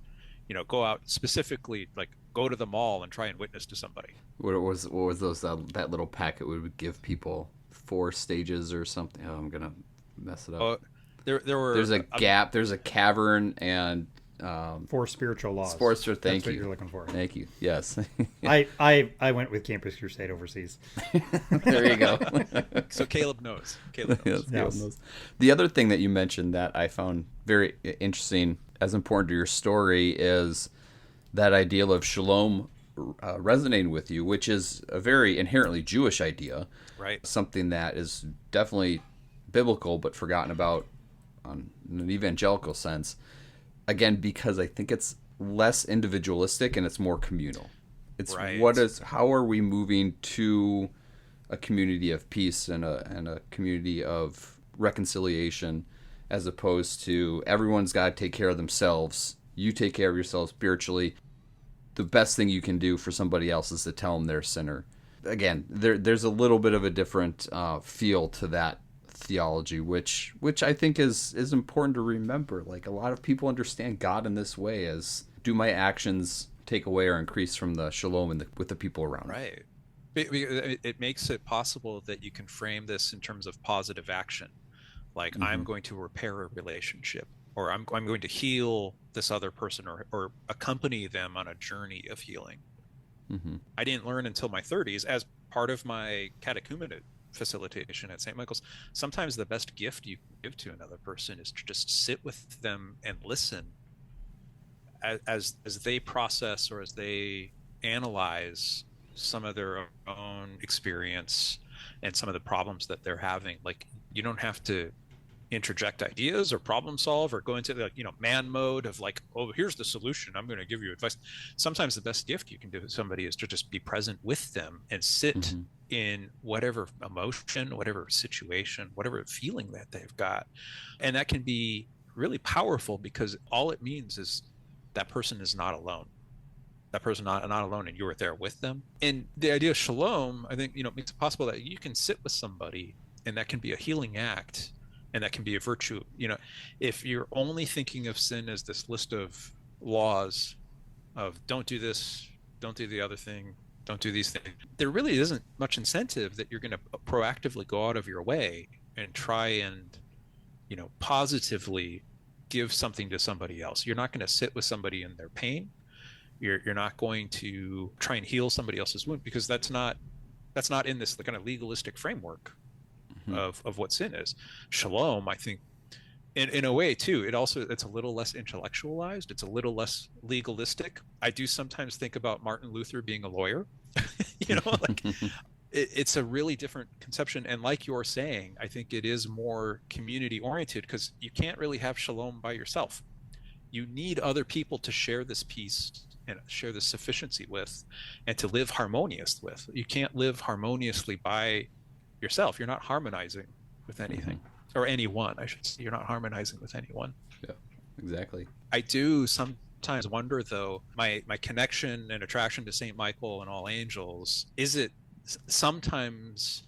go out specifically, like go to the mall and try and witness to somebody. What was those that little packet we would give people, 4 stages or something? Oh, I'm gonna mess it up. There were. There's a gap. There's a cavern and 4 spiritual laws. Sports. Thank That's you. what you're looking for. Thank you. Yes. I went with Campus Crusade overseas. There you go. So Caleb knows. Caleb knows. The other thing that you mentioned that I found very interesting, as important to your story, is that idea of shalom resonating with you, which is a very inherently Jewish idea. Right. Something that is definitely biblical but forgotten about in an evangelical sense. Again, because I think it's less individualistic and it's more communal. It's how are we moving to a community of peace and a community of reconciliation, as opposed to everyone's got to take care of themselves. You take care of yourself spiritually. The best thing you can do for somebody else is to tell them they're a sinner. again, there's a little bit of a different feel to that theology, which I think is important to remember. Like, a lot of people understand God in this way as, do my actions take away or increase from the shalom with the people around me? Right. It makes it possible that you can frame this in terms of positive action. Like, I'm going to repair a relationship, or I'm going to heal this other person, or accompany them on a journey of healing. I didn't learn until my 30s, as part of my catechumenate facilitation at St. Michael's. Sometimes the best gift you can give to another person is to just sit with them and listen as they process, or as they analyze some of their own experience and some of the problems that they're having. Like, you don't have to interject ideas or problem solve or go into the, man mode of like, oh, here's the solution, I'm going to give you advice. Sometimes the best gift you can do to somebody is to just be present with them and sit in whatever emotion, whatever situation, whatever feeling that they've got. And that can be really powerful, because all it means is that person is not alone. That person not alone, and you were there with them. And the idea of shalom, I think, makes it possible that you can sit with somebody, and that can be a healing act, and that can be a virtue. If you're only thinking of sin as this list of laws of, don't do this, don't do the other thing, don't do these things, there really isn't much incentive that you're going to proactively go out of your way and try and, positively give something to somebody else. You're not going to sit with somebody in their pain. You're not going to try and heal somebody else's wound, because that's not in this kind of legalistic framework of what sin is. Shalom, I think, in a way too, it's a little less intellectualized. It's a little less legalistic. I do sometimes think about Martin Luther being a lawyer. Like, it's a really different conception. And like you're saying, I think it is more community oriented, because you can't really have shalom by yourself. You need other people to share this peace and share this sufficiency with, and to live harmonious with. You can't live harmoniously by yourself. You're not harmonizing with anything, or anyone, I should say. You're not harmonizing with anyone. Yeah, exactly. I do sometimes wonder, though, my connection and attraction to St. Michael and all angels, is it sometimes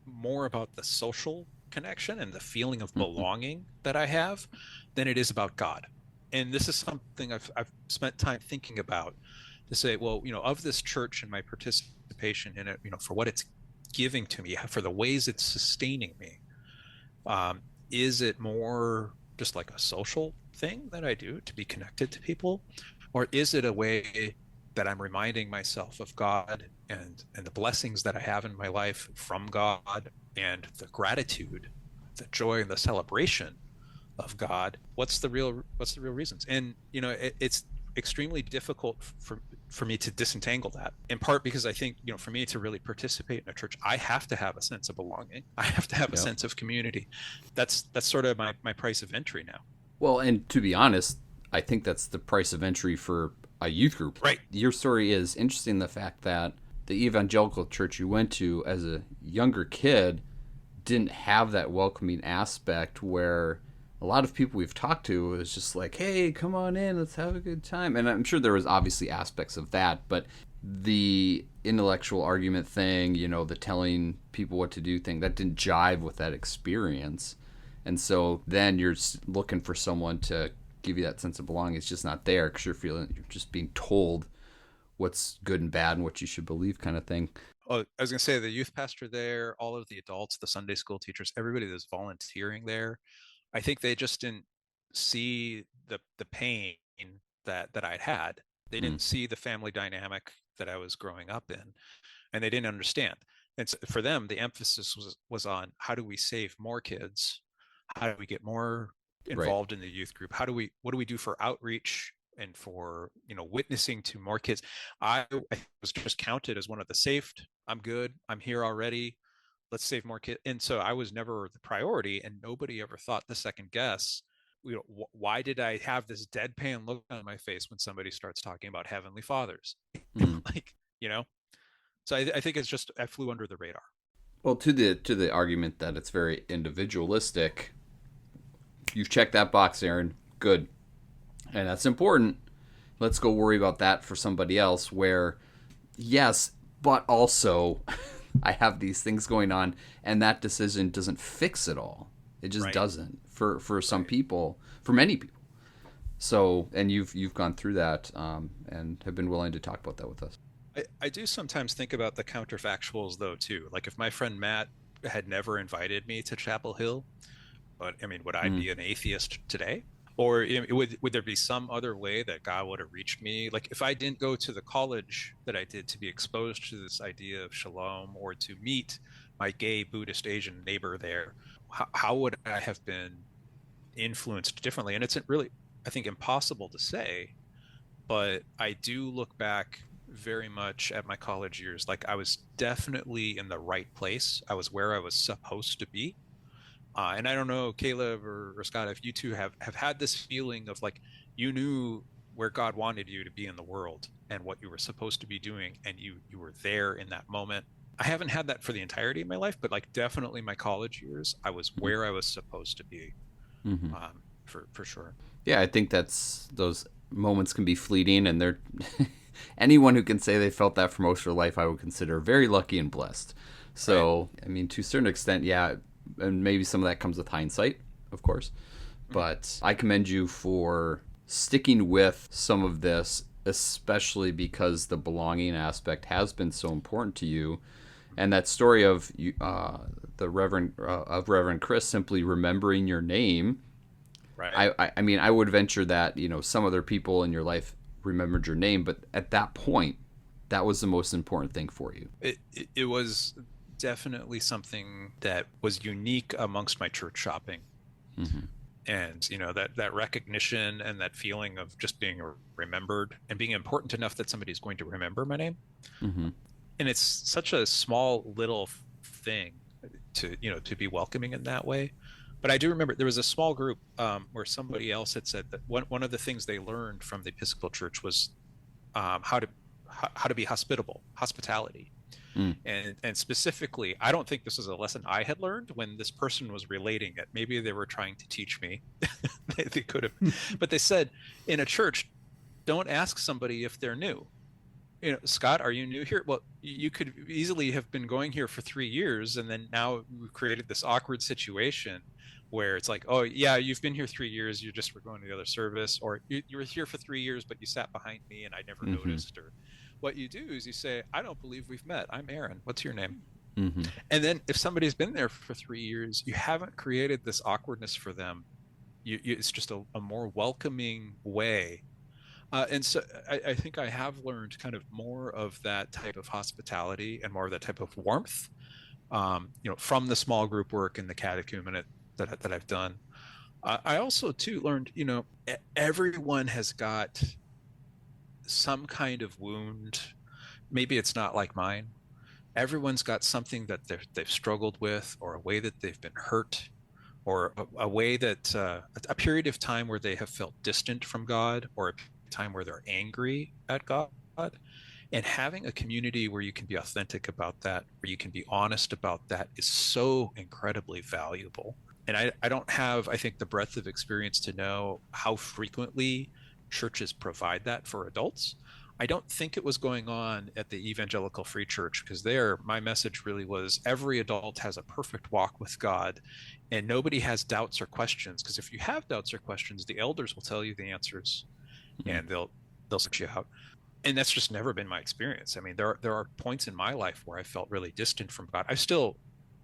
more about the social connection and the feeling of belonging that I have than it is about God? And this is something I've spent time thinking about, to say, well, of this church and my participation in it, for what it's giving to me, for the ways it's sustaining me, is it more just like a social thing that I do to be connected to people, or is it a way that I'm reminding myself of God and the blessings that I have in my life from God, and the gratitude, the joy, and the celebration of God? What's the real reasons? And it's extremely difficult for me to disentangle that, in part because I think, for me to really participate in a church, I have to have a sense of belonging. I have to have a sense of community. That's sort of my price of entry now. Well, and to be honest, I think that's the price of entry for a youth group. Right. Your story is interesting, the fact that the evangelical church you went to as a younger kid didn't have that welcoming aspect, where a lot of people we've talked to was just like, hey, come on in, let's have a good time. And I'm sure there was obviously aspects of that, but the intellectual argument thing, the telling people what to do thing, that didn't jive with that experience. And so then you're looking for someone to give you that sense of belonging. It's just not there, because you're just being told what's good and bad and what you should believe, kind of thing. Oh, I was going to say, the youth pastor there, all of the adults, the Sunday school teachers, everybody that's volunteering there, I think they just didn't see the pain that I'd had. They didn't see the family dynamic that I was growing up in, and they didn't understand. And so for them, the emphasis was on, how do we save more kids? How do we get more involved in the youth group? What do we do for outreach and for, witnessing to more kids? I was just counted as one of the saved. I'm good. I'm here already. Let's save more kids. And so I was never the priority, and nobody ever thought to second guess, why did I have this deadpan look on my face when somebody starts talking about heavenly fathers? So I think it's just, I flew under the radar. Well, to the argument that it's very individualistic, you've checked that box, Aaron. Good. And that's important. Let's go worry about that for somebody else, where, yes, but also I have these things going on, and that decision doesn't fix it all. It just Right. doesn't for some Right. people, for many people. So, and you've gone through that, and have been willing to talk about that with us. I do sometimes think about the counterfactuals though too. Like if my friend Matt had never invited me to Chapel Hill, but I mean, would I Mm. be an atheist today? Or would there be some other way that God would have reached me? Like if I didn't go to the college that I did to be exposed to this idea of shalom or to meet my gay Buddhist Asian neighbor there, how would I have been influenced differently? And it's really, I think, impossible to say, but I do look back very much at my college years. Like I was definitely in the right place. I was where I was supposed to be. And I don't know, Caleb or Scott, if you two have had this feeling of like you knew where God wanted you to be in the world and what you were supposed to be doing, and you were there in that moment. I haven't had that for the entirety of my life, but like definitely my college years, I was where I was supposed to be, Mm-hmm. for sure. Yeah, I think that's those moments can be fleeting, and they're anyone who can say they felt that for most of their life, I would consider very lucky and blessed. Right. So, I mean, to a certain extent, yeah, and maybe some of that comes with hindsight, of course. Mhm. But I commend you for sticking with some of this, especially because the belonging aspect has been so important to you. And that story of the Reverend Chris simply remembering your name, Right. I mean, I would venture that some other people in your life remembered your name, but at that point, that was the most important thing for you. It was definitely something that was unique amongst my church shopping. Mm-hmm. And that recognition and that feeling of just being remembered and being important enough that somebody's going to remember my name. Mm-hmm. And it's such a small little thing to be welcoming in that way. But I do remember there was a small group where somebody else had said that one of the things they learned from the Episcopal Church was how to be hospitality. Mm. And specifically, I don't think this is a lesson I had learned when this person was relating it. Maybe they were trying to teach me. They could have, but they said in a church, don't ask somebody if they're new. Scott, are you new here? Well, you could easily have been going here for 3 years, and then now we've created this awkward situation where it's like, oh yeah, you've been here 3 years, you just were going to the other service, or you were here for 3 years, but you sat behind me and I never Mm-hmm. noticed. Or what you do is you say, I don't believe we've met. I'm Aaron. What's your name? Mm-hmm. And then if somebody's been there for 3 years, you haven't created this awkwardness for them. It's just a more welcoming way. And so I think I have learned kind of more of that type of hospitality and more of that type of warmth, from the small group work and the catechumenate that I've done. I also too learned, everyone has got some kind of wound. Maybe it's not like mine. Everyone's got something that they've struggled with, or a way that they've been hurt, or a way that a period of time where they have felt distant from God, or a time where they're angry at God. And having a community where you can be authentic about that, where you can be honest about that, is so incredibly valuable. And I don't have, I think, the breadth of experience to know how frequently churches provide that for adults. I don't think it was going on at the Evangelical Free Church, because there, my message really was every adult has a perfect walk with God, and nobody has doubts or questions. Because if you have doubts or questions, the elders will tell you the answers, Mm-hmm. and they'll search you out. And that's just never been my experience. I mean, there are points in my life where I felt really distant from God. I still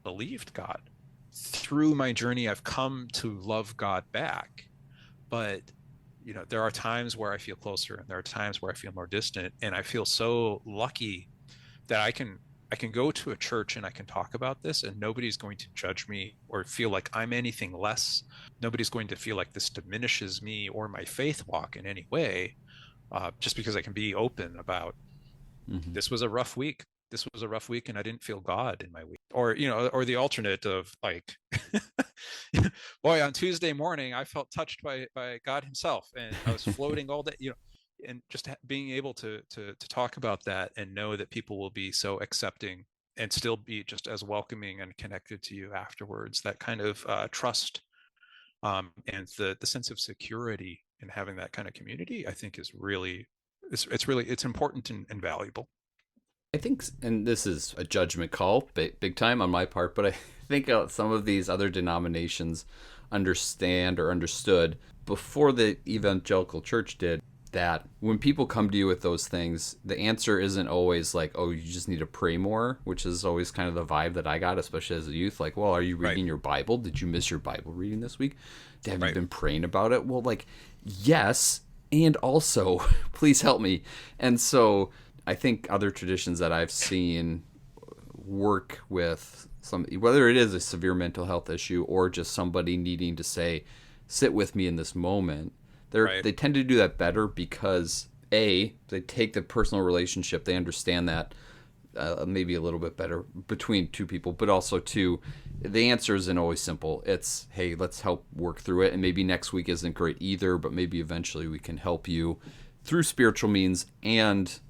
believed God. Through my journey, I've come to love God back. But there are times where I feel closer, and there are times where I feel more distant. And I feel so lucky that I can go to a church and I can talk about this, and nobody's going to judge me or feel like I'm anything less. Nobody's going to feel like this diminishes me or my faith walk in any way, just because I can be open about Mm-hmm. this was a rough week. This was a rough week, and I didn't feel God in my week. Or the alternate of like, boy, on Tuesday morning, I felt touched by God Himself, and I was floating all day. And just being able to talk about that and know that people will be so accepting and still be just as welcoming and connected to you afterwards. That kind of trust, and the sense of security in having that kind of community, I think, is really it's important and valuable. I think, and this is a judgment call, big time on my part, but I think some of these other denominations understand or understood before the evangelical church did that when people come to you with those things, the answer isn't always like, oh, you just need to pray more, which is always kind of the vibe that I got, especially as a youth. Like, well, are you reading your Bible? Did you miss your Bible reading this week? Have you been praying about it? Well, like, yes, and also, please help me. And so I think other traditions that I've seen work with some, whether it is a severe mental health issue or just somebody needing to say, sit with me in this moment. They tend to do that better because they take the personal relationship. They understand that maybe a little bit better between two people, but also two, the answer isn't always simple. It's, hey, let's help work through it. And maybe next week isn't great either, but maybe eventually we can help you through spiritual means and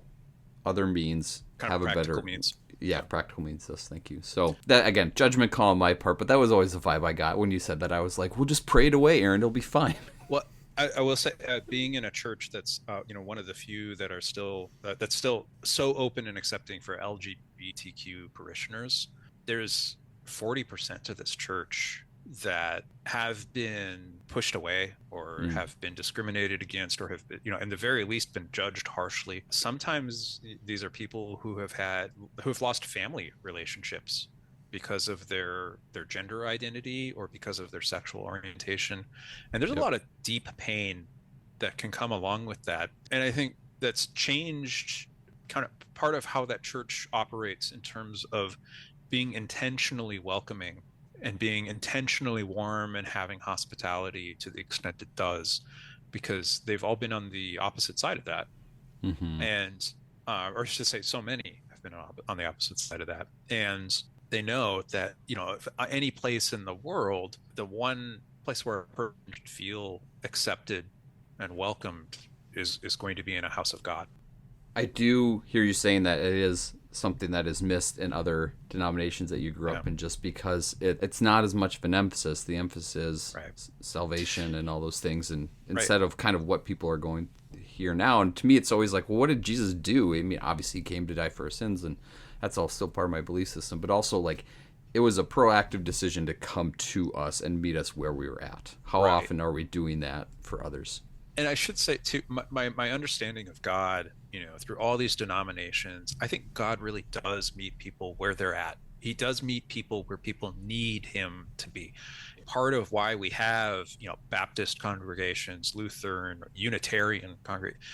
other means have a better means. Yeah, practical means. Yes, thank you. So that, again, judgment call on my part, but that was always the vibe I got when you said that. I was like, we'll just pray it away, Aaron. It'll be fine. Well, I will say, being in a church that's one of the few that are still that's still so open and accepting for LGBTQ parishioners, there's 40% of this church that have been pushed away or have been discriminated against or have been, in the very least been judged harshly. Sometimes these are people who have lost family relationships because of their gender identity or because of their sexual orientation. And there's a lot of deep pain that can come along with that. And I think that's changed kind of part of how that church operates in terms of being intentionally welcoming and being intentionally warm and having hospitality to the extent it does, because they've all been on the opposite side of that. And, or I should say so many have been on the opposite side of that. And they know that, if any place in the world, the one place where a person can feel accepted and welcomed is going to be in a house of God. I do hear you saying that it is something that is missed in other denominations that you grew up in, just because it's not as much of an emphasis. The emphasis is salvation and all those things, and instead of kind of what people are going here now. And to me, it's always like, well, what did Jesus do? I mean, obviously he came to die for our sins, and that's all still part of my belief system, but also like it was a proactive decision to come to us and meet us where we were at. How often are we doing that for others? And I should say too, my understanding of God, through all these denominations, I think God really does meet people where they're at. He does meet people where people need him to be. Part of why we have, Baptist congregations, Lutheran, Unitarian congregations,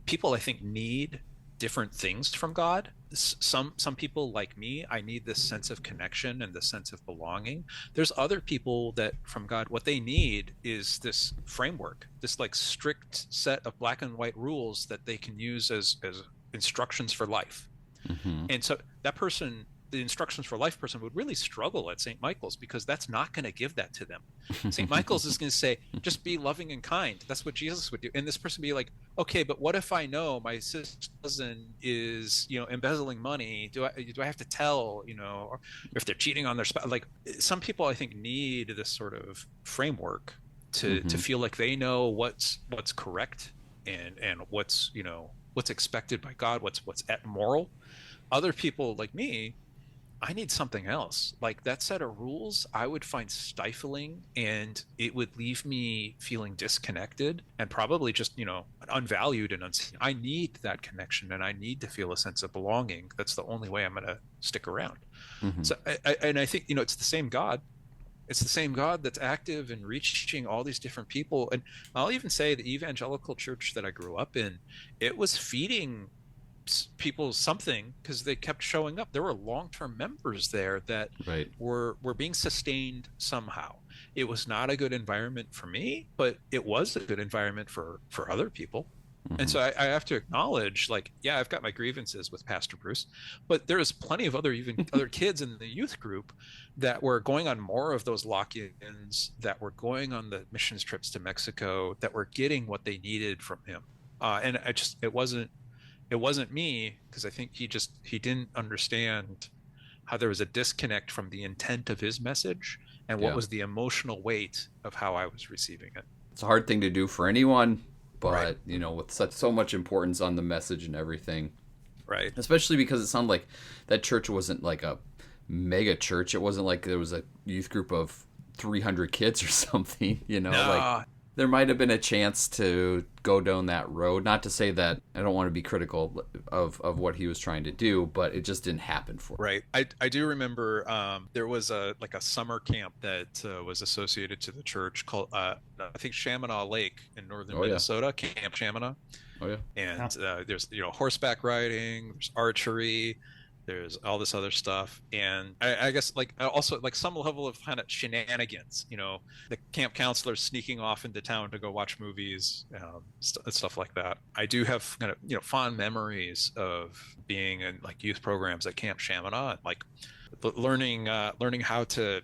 people I think need different things from God. Some people like me, I need this sense of connection and this sense of belonging. There's other people that from God, what they need is this framework, this like strict set of black and white rules that they can use as instructions for life. And so that person, the instructions for life person, would really struggle at St. Michael's, because that's not going to give that to them. St. Michael's is going to say, just be loving and kind. That's what Jesus would do. And this person be like, okay, but what if I know my sister's cousin is, embezzling money? Do I have to tell, or if they're cheating on their spouse? Like, some people I think need this sort of framework to feel like they know what's correct and what's expected by God, what's moral. Other people like me, I need something else. Like, that set of rules, I would find stifling, and it would leave me feeling disconnected and probably just, unvalued and unseen. I need that connection, and I need to feel a sense of belonging. That's the only way I'm going to stick around. So, I think, it's the same God. It's the same God that's active and reaching all these different people. And I'll even say the evangelical church that I grew up in, it was feeding people something because they kept showing up. There were long-term members there that were being sustained somehow. It was not a good environment for me, but it was a good environment for other people. And so I have to acknowledge, like, yeah, I've got my grievances with Pastor Bruce, but there's plenty of other kids in the youth group that were going on more of those lock-ins, that were going on the missions trips to Mexico, that were getting what they needed from him. And it wasn't me, because I think he didn't understand how there was a disconnect from the intent of his message and what was the emotional weight of how I was receiving it. It's a hard thing to do for anyone, but with so much importance on the message and everything, Right. Especially because it sounded like that church wasn't like a mega church. It wasn't like there was a youth group of 300 kids or something, like No. there might have been a chance to go down that road. Not to say that I don't want to be critical of what he was trying to do, but it just didn't happen for him. Right. I do remember there was a summer camp that was associated to the church called I think Chaminade Lake in northern Oh, yeah. Minnesota, Camp Chaminade. Oh, yeah. And there's horseback riding, there's archery, there's all this other stuff, and I guess like also like some level of kind of shenanigans. The camp counselors sneaking off into town to go watch movies, stuff like that. I do have kind of fond memories of being in like youth programs at Camp Chaminade, like learning how to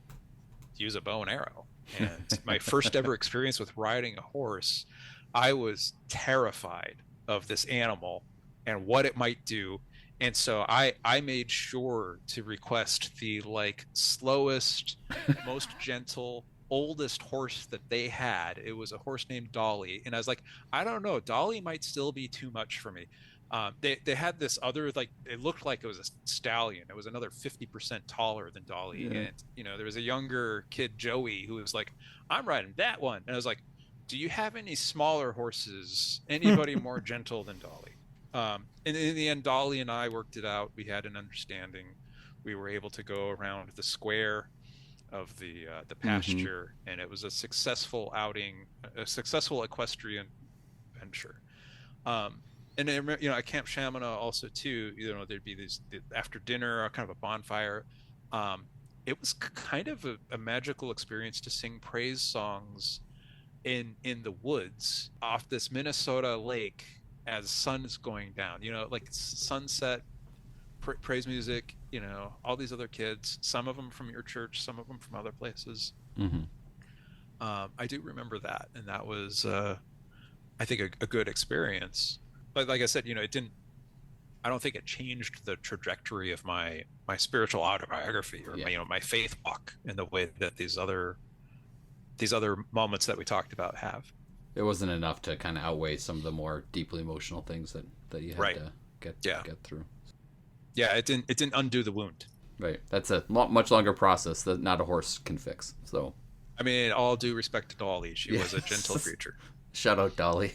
use a bow and arrow. And my first ever experience with riding a horse, I was terrified of this animal and what it might do. And so I made sure to request the like slowest, most gentle, oldest horse that they had. It was a horse named Dolly. And I was like, I don't know, Dolly might still be too much for me. They had this other, like, it looked like it was a stallion. It was another 50% taller than Dolly. Yeah. And, there was a younger kid, Joey, who was like, I'm riding that one. And I was like, do you have any smaller horses? Anybody more gentle than Dolly? And in the end, Dolly and I worked it out. We had an understanding. We were able to go around the square of the pasture, and it was a successful outing, a successful equestrian venture. And then, at Camp Chaminade also too, there'd be these after dinner, kind of a bonfire. It was kind of a magical experience to sing praise songs in the woods off this Minnesota lake as sun is going down, like sunset, praise music, all these other kids, some of them from your church, some of them from other places. I do remember that. And that was, I think a good experience, but like I said, I don't think it changed the trajectory of my spiritual autobiography or my faith walk in the way that these other moments that we talked about have. It wasn't enough to kind of outweigh some of the more deeply emotional things that you had to get through. Yeah, it didn't undo the wound. Right. That's a much longer process that not a horse can fix. So, I mean, all due respect to Dolly, she was a gentle creature. Shout out Dolly.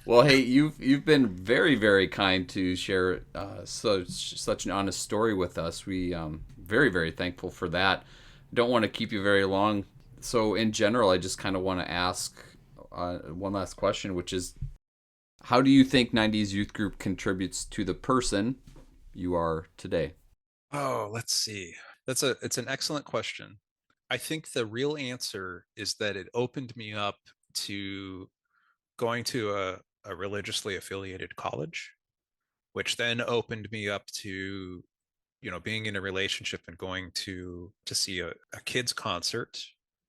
Well, hey, you've been very, very kind to share such an honest story with us. We very, very thankful for that. Don't want to keep you very long. So in general, I just kind of want to ask one last question, which is, how do you think 90s Youth Group contributes to the person you are today? Oh, let's see. It's an excellent question. I think the real answer is that it opened me up to going to a religiously affiliated college, which then opened me up to, being in a relationship and going to see a kids concert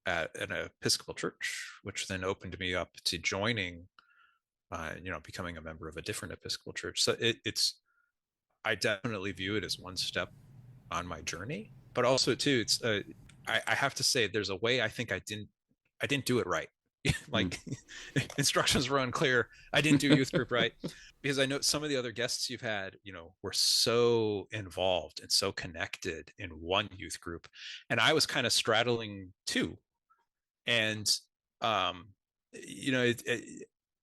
at an Episcopal church, which then opened me up to joining, becoming a member of a different Episcopal church. So I definitely view it as one step on my journey, but also too, it's I have to say there's a way I think I didn't do it right. Like instructions were unclear. I didn't do youth group right, because I know some of the other guests you've had, were so involved and so connected in one youth group, and I was kind of straddling two. And and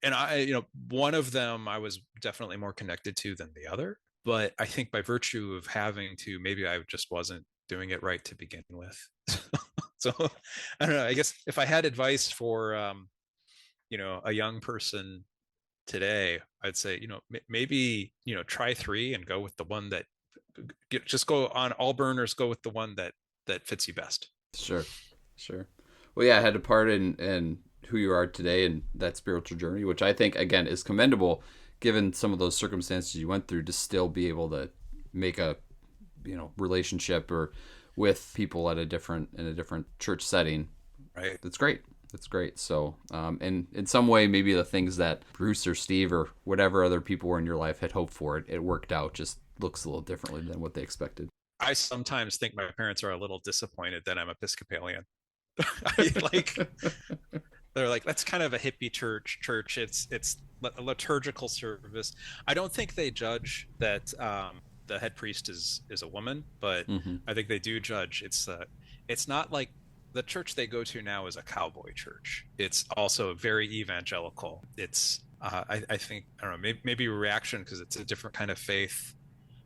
I one of them I was definitely more connected to than the other, but I think by virtue of having to, maybe I just wasn't doing it right to begin with. So I don't know, I guess if I had advice for a young person today, I'd say maybe try three and go with the one that just go on all burners, go with the one that fits you best. Sure. Well, yeah, I had a part in who you are today and that spiritual journey, which I think, again, is commendable given some of those circumstances you went through, to still be able to make a relationship or with people in a different church setting. Right. That's great. So, and in some way, maybe the things that Bruce or Steve or whatever other people were in your life had hoped for, it worked out, just looks a little differently than what they expected. I sometimes think my parents are a little disappointed that I'm Episcopalian. They're like, that's kind of a hippie church. It's a liturgical service. I don't think they judge that the head priest is a woman, but Hmm. I think they do judge. It's not like the church they go to now is a cowboy church. It's also very evangelical. It's I think I don't know, maybe a reaction because it's a different kind of faith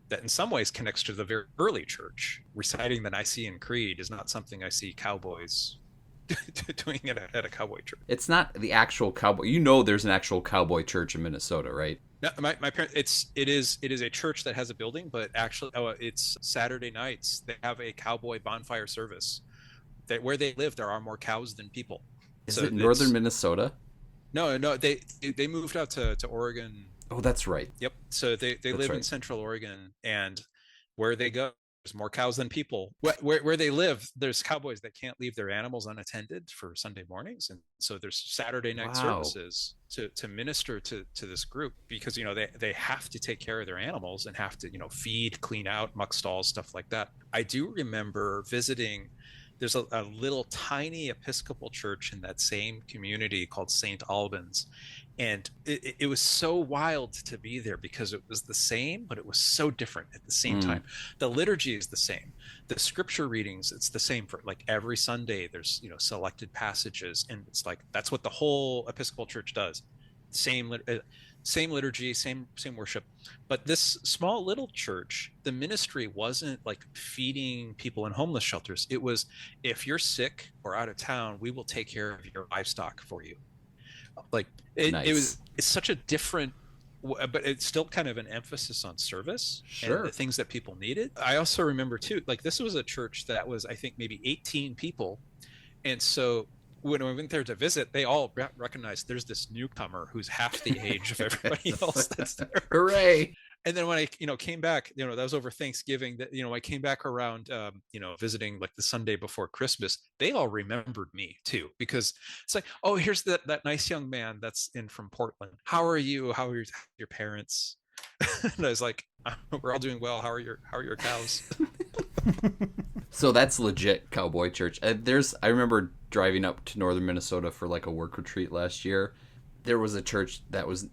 that in some ways connects to the very early church. Reciting the Nicene Creed is not something I see cowboys doing at a cowboy church. It's not the actual cowboy. You know, there's an actual cowboy church in Minnesota, right? No, my parents, it is a church that has a building, but actually, it's Saturday nights. They have a cowboy bonfire service. That where they live, there are more cows than people. Is So it northern it's Minnesota? no, they moved out to Oregon. Oh, that's right. Yep. So they That's live in right. Central Oregon, and where they go, there's more cows than people. Where they live, there's cowboys that can't leave their animals unattended for Sunday mornings, and so there's Saturday night Wow. services to minister to this group because they have to take care of their animals and have to feed, clean out, muck stalls, stuff like that. I do remember visiting. There's a little tiny Episcopal church in that same community called St. Albans, and it was so wild to be there because it was the same but it was so different at the same Mm, time. The liturgy is the same, the scripture readings, it's the same for like every Sunday. There's selected passages, and it's like that's what the whole Episcopal Church does. Same liturgy, same worship. But this small little church, the ministry wasn't like feeding people in homeless shelters. It was, if you're sick or out of town, we will take care of your livestock for you. Like nice. it's such a different, but it's still kind of an emphasis on service and the Sure. things that people needed. I also remember too, like this was a church that was, I think, maybe 18 people. And so when we went there to visit, they all recognized there's this newcomer who's half the age of everybody else that's there. Hooray. And then when I came back, that was over Thanksgiving, that I came back around visiting like the Sunday before Christmas. They all remembered me too, because it's like, oh, here's that nice young man that's in from Portland. How are you? How are your parents? And I was like, we're all doing well. How are your cows? So that's legit cowboy church. I remember driving up to northern Minnesota for like a work retreat last year. There was a church that was,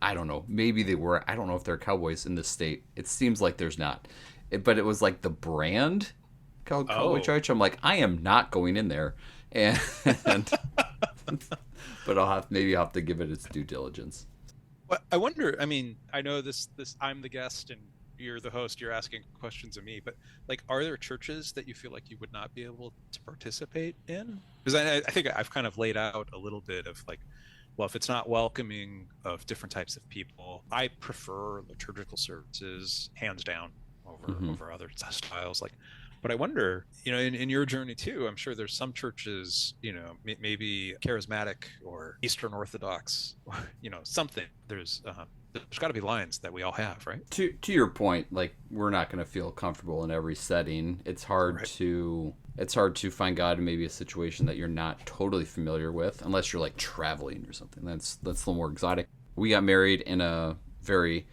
I don't know, maybe they were. I don't know if they're cowboys in this state. It seems like there's not. But it was like the brand called Cowboy Oh, Church. I'm like, I am not going in there. And, and but I'll have to give it its due diligence. well, I wonder. I mean, I know this. I'm the guest and you're the host. You're asking questions of me, but like, are there churches that you feel like you would not be able to participate in? Because I think I've kind of laid out a little bit of like, well, if it's not welcoming of different types of people, I prefer liturgical services hands down over Hmm. over other styles. Like, but I wonder, in your journey too, I'm sure there's some churches, maybe charismatic or Eastern Orthodox, something. There's got to be lines that we all have, right? To your point, like we're not going to feel comfortable in every setting. Right. It's hard to find God in maybe a situation that you're not totally familiar with, unless you're like traveling or something. That's a little more exotic. We got married in a very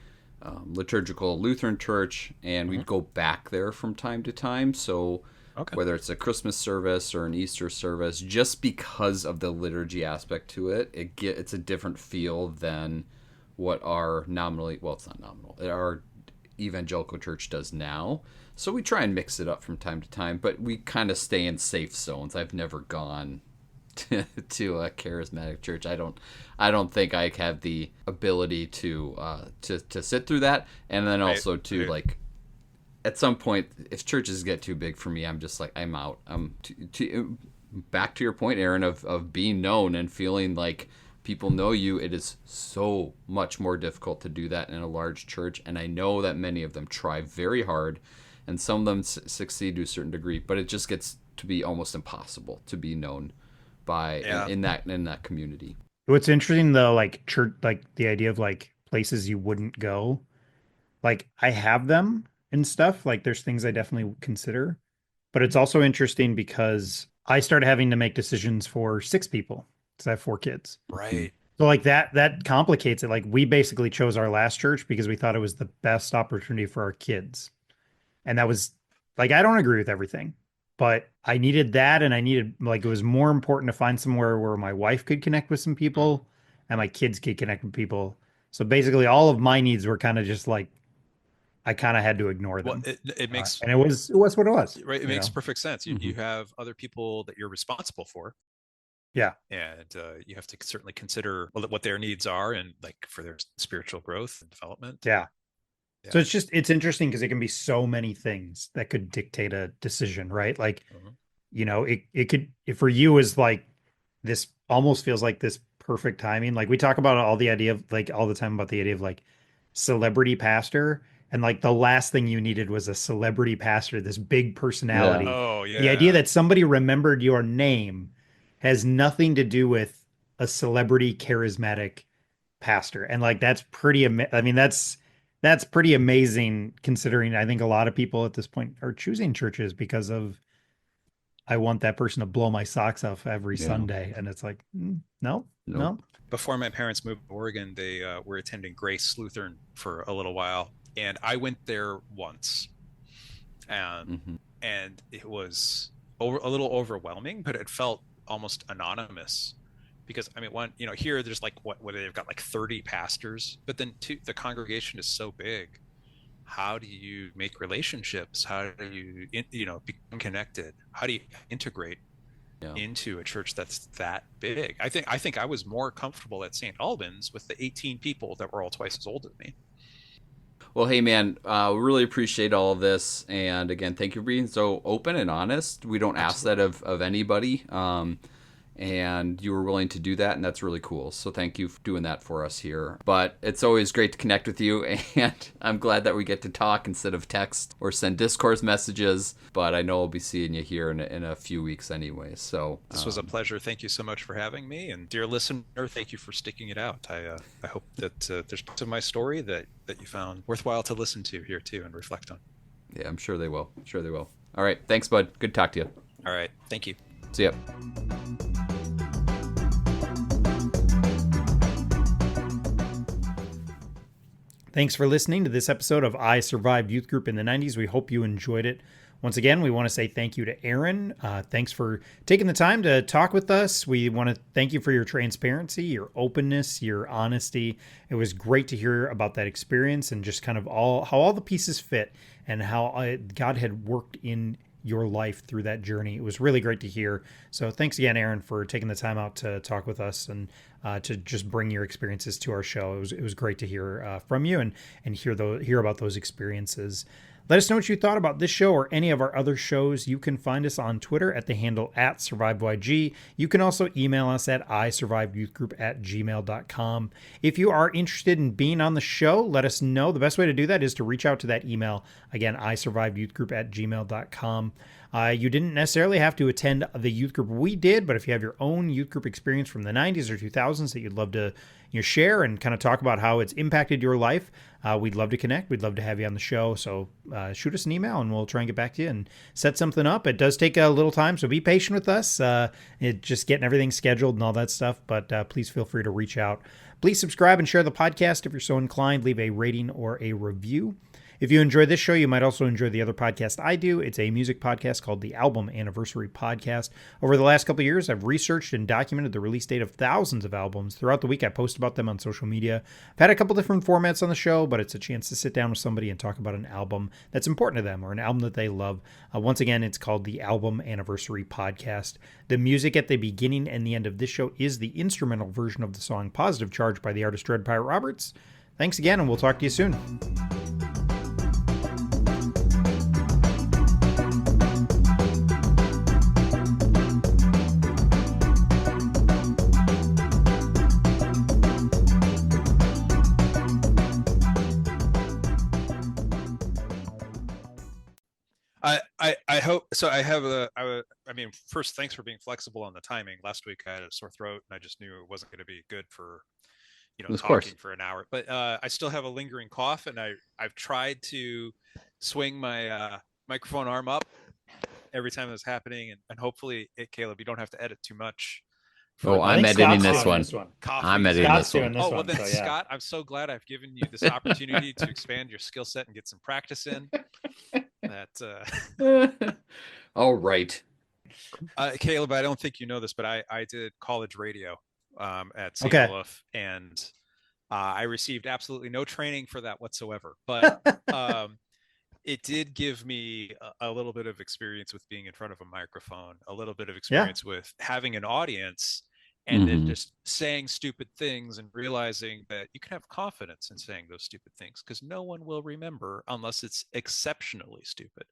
liturgical Lutheran church, and Hmm. we'd go back there from time to time. So Okay. whether it's a Christmas service or an Easter service, just because of the liturgy aspect to it, it's a different feel than what our nominally, well, it's not nominal, our evangelical church does now. So we try and mix it up from time to time, but we kind of stay in safe zones. I've never gone to a charismatic church. I don't think I have the ability to sit through that, and then Right. also to Right. like at some point, if churches get too big for me, I'm just like, I'm out. Back to your point, Aaron, of being known and feeling like people know you. It is so much more difficult to do that in a large church, and I know that many of them try very hard, and some of them succeed to a certain degree, but it just gets to be almost impossible to be known by Yeah. in that community. What's interesting though, like church, like the idea of like places you wouldn't go, like I have them and stuff. Like there's things I definitely consider, but it's also interesting because I started having to make decisions for six people because I have four kids. Mhm. Right. So like that complicates it. Like we basically chose our last church because we thought it was the best opportunity for our kids. And that was like I don't agree with everything, but I needed that and I needed like it was more important to find somewhere where my wife could connect with some Mm. people and my kids could connect with people. So basically, all of my needs were kind of just like I kind of had to ignore Well, them, it makes and it was what it was, right. It you makes know. perfect sense. Hmm. You have other people that you're responsible for, Yeah, and you have to certainly consider what their needs are and like for their spiritual growth and development. And yeah. So yeah. it's interesting because it can be so many things that could dictate a decision, right? Like, Mhm. it could if for you is like this almost feels like this perfect timing. Like we talk about all the idea of like all the time about the idea of like celebrity pastor, and like the last thing you needed was a celebrity pastor, this big Yeah. personality. Oh The idea yeah. that somebody remembered your name has nothing to do with a celebrity charismatic pastor. And like that's I mean that's pretty amazing considering I think a lot of people at this point are choosing churches because of I want that person to blow my socks off every Yeah. Sunday. And it's like, no, Nope. no. Before my parents moved to Oregon, they were attending Grace Lutheran for a little while, and I went there once, and Hmm. it was a little overwhelming, but it felt almost anonymous because I mean, one, here there's like what they've got like 30 pastors, but then two, the congregation is so big. How do you make relationships? How do you become connected? How do you integrate Yeah. into a church that's that big? I think I was more comfortable at St. Albans with the 18 people that were all twice as old as me. Well, hey, man, we really appreciate all of this. And again, thank you for being so open and honest. We don't ask that Absolutely. of anybody. And you were willing to do that, and that's really cool. So thank you for doing that for us here. But it's always great to connect with you, and I'm glad that we get to talk instead of text or send Discourse messages. But I know I'll be seeing you here in a few weeks anyway. So This was a pleasure. Thank you so much for having me, and dear listener, thank you for sticking it out. I hope that there's parts of my story that you found worthwhile to listen to here too and reflect on. yeah, I'm sure they will. I'm sure they will. All right, thanks, bud. Good to talk to you. All right, thank you. See ya. Thanks for listening to this episode of I Survived Youth Group in the 90s. We hope you enjoyed it. Once again, we want to say thank you to Aaron. Thanks for taking the time to talk with us. We want to thank you for your transparency, your openness, your honesty. It was great to hear about that experience and just kind of how all the pieces fit and how God had worked in your life through that journey. It was really great to hear. So thanks again, Aaron, for taking the time out to talk with us and to just bring your experiences to our show. It was great to hear from you and hear about those experiences. Let us know what you thought about this show or any of our other shows. You can find us on Twitter at the handle @SurvivedYG. You can also email us at isurvivedyouthgroup@gmail.com. If you are interested in being on the show, let us know. The best way to do that is to reach out to that email. Again, isurvivedyouthgroup@gmail.com. You didn't necessarily have to attend the youth group we did, but if you have your own youth group experience from the 90s or 2000s that you'd love to share and kind of talk about how it's impacted your life, we'd love to connect. We'd love to have you on the show. So shoot us an email and we'll try and get back to you and set something up. It does take a little time, so be patient with us. Just getting everything scheduled and all that stuff, but please feel free to reach out. Please subscribe and share the podcast if you're so inclined. Leave a rating or a review. If you enjoy this show, you might also enjoy the other podcast I do. It's a music podcast called the Album Anniversary Podcast. Over the last couple of years, I've researched and documented the release date of thousands of albums. Throughout the week, I post about them on social media. I've had a couple different formats on the show, but it's a chance to sit down with somebody and talk about an album that's important to them or an album that they love. Once again, it's called the Album Anniversary Podcast. The music at the beginning and the end of this show is the instrumental version of the song Positive Charge by the artist Dread Pirate Roberts. Thanks again, and we'll talk to you soon. I hope so. I mean, first, thanks for being flexible on the timing. Last week I had a sore throat and I just knew it wasn't going to be good for, Of talking course. for an hour, but I still have a lingering cough and I've tried to swing my microphone arm up every time that's happening. And hopefully Caleb, you don't have to edit too much for Oh, I I'm think editing Scott's this doing one. this one. I'm coughing. editing Scott's this one. doing this Oh, well one. then, So yeah. Scott, I'm so glad I've given you this opportunity to expand your skill set and get some practice in. All right. Caleb, I don't think you know this, but I did college radio. at St. Okay. Olaf, and I received absolutely no training for that whatsoever. But it did give me a little bit of experience with being in front of a microphone, a little bit of Yeah. experience with having an audience, and then Mm-hmm. just saying stupid things and realizing that you can have confidence in saying those stupid things because no one will remember unless it's exceptionally stupid.